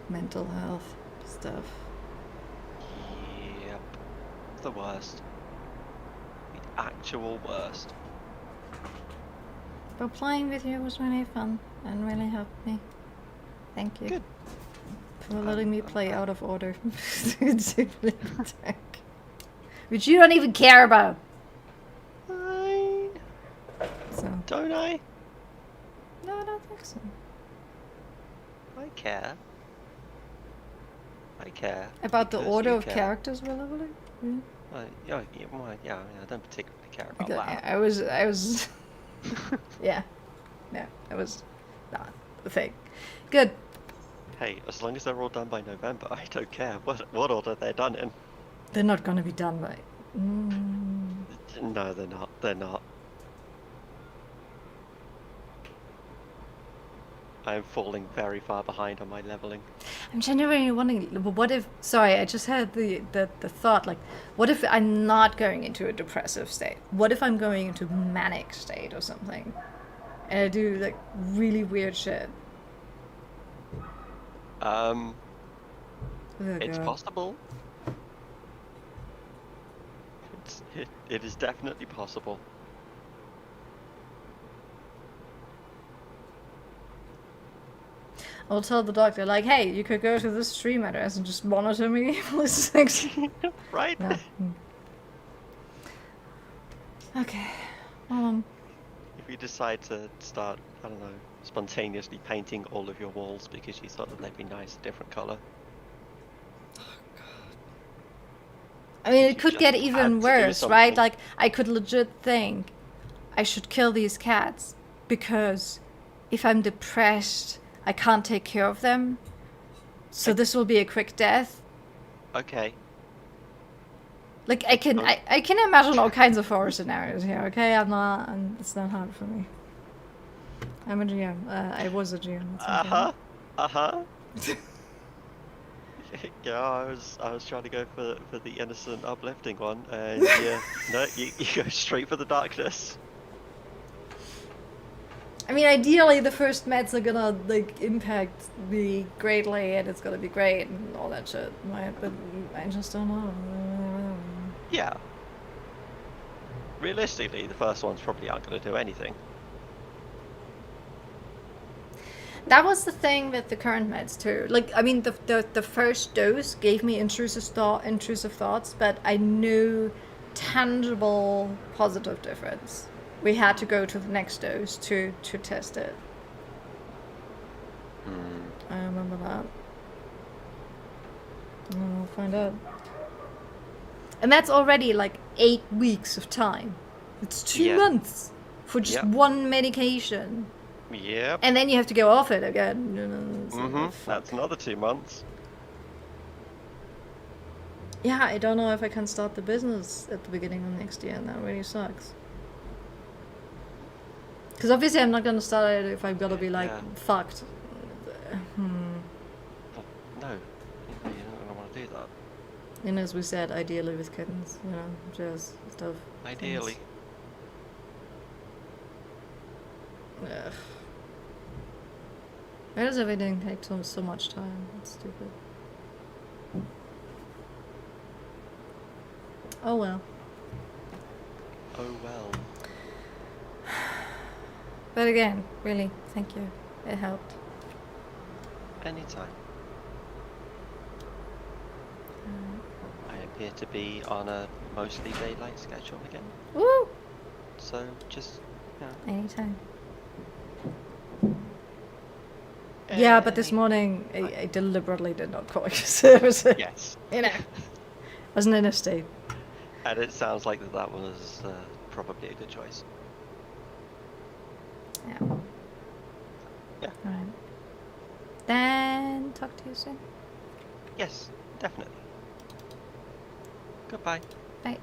Mental health stuff. Yep. The worst. The actual worst. But playing with you was really fun and really helped me. Thank you. Good. For letting me play out of order. Which you don't even care about. Fine. So. Don't I? No, I don't think so. I care. I care. About the order of characters we're leveling? Yeah, I don't particularly care about that. I was... yeah. No, that was not the thing. Good. Hey, as long as they're all done by November, I don't care what order they're done in. They're not gonna be done by... No, they're not. They're not. I'm falling very far behind on my leveling. I'm genuinely wondering, what if... Sorry, I just had the thought, like, what if I'm not going into a depressive state? What if I'm going into manic state or something? And I do, like, really weird shit. It's possible. It is definitely possible. I'll tell the doctor, like, hey, you could go to this stream address and just monitor me. Right? No. Okay. If you decide to start, I don't know, spontaneously painting all of your walls because you thought that they'd be nice, different color. Oh, God. I mean, it could get even worse, right? Like, I could legit think I should kill these cats because if I'm depressed, I can't take care of them. So this will be a quick death. Okay. Like, I can imagine all kinds of horror scenarios here, okay? It's not hard for me. I'm a GM. I was a GM. Yeah, I was trying to go for the innocent, uplifting one, and yeah, no, you go straight for the darkness. I mean, ideally, the first meds are gonna, like, impact me greatly, and it's gonna be great, and all that shit, right? But I just don't know. Yeah. Realistically, the first ones probably aren't gonna do anything. That was the thing with the current meds too. Like, I mean, the first dose gave me intrusive thoughts, but I knew tangible positive difference. We had to go to the next dose to test it. I remember that. I'll find out. And that's already like 8 weeks of time. It's 2 months for just one medication. Yep. And then you have to go off it again. That's another 2 months. Yeah, I don't know if I can start the business at the beginning of next year, and that really sucks. Because obviously I'm not going to start it if I'm going to be like fucked. Well, no, you don't want to do that. And as we said, ideally with kittens, you know, just stuff. Ideally. Ugh. Why does everything take so much time? It's stupid. Oh well. Oh well. But again, really, thank you. It helped. Anytime. I appear to be on a mostly daylight schedule again. Woo! So just, Anytime. Yeah, but this morning I deliberately did not call you. Yes. You know, wasn't in a state. And it sounds like that was probably a good choice. Yeah. Yeah. Alright. Then talk to you soon. Yes, definitely. Goodbye. Bye.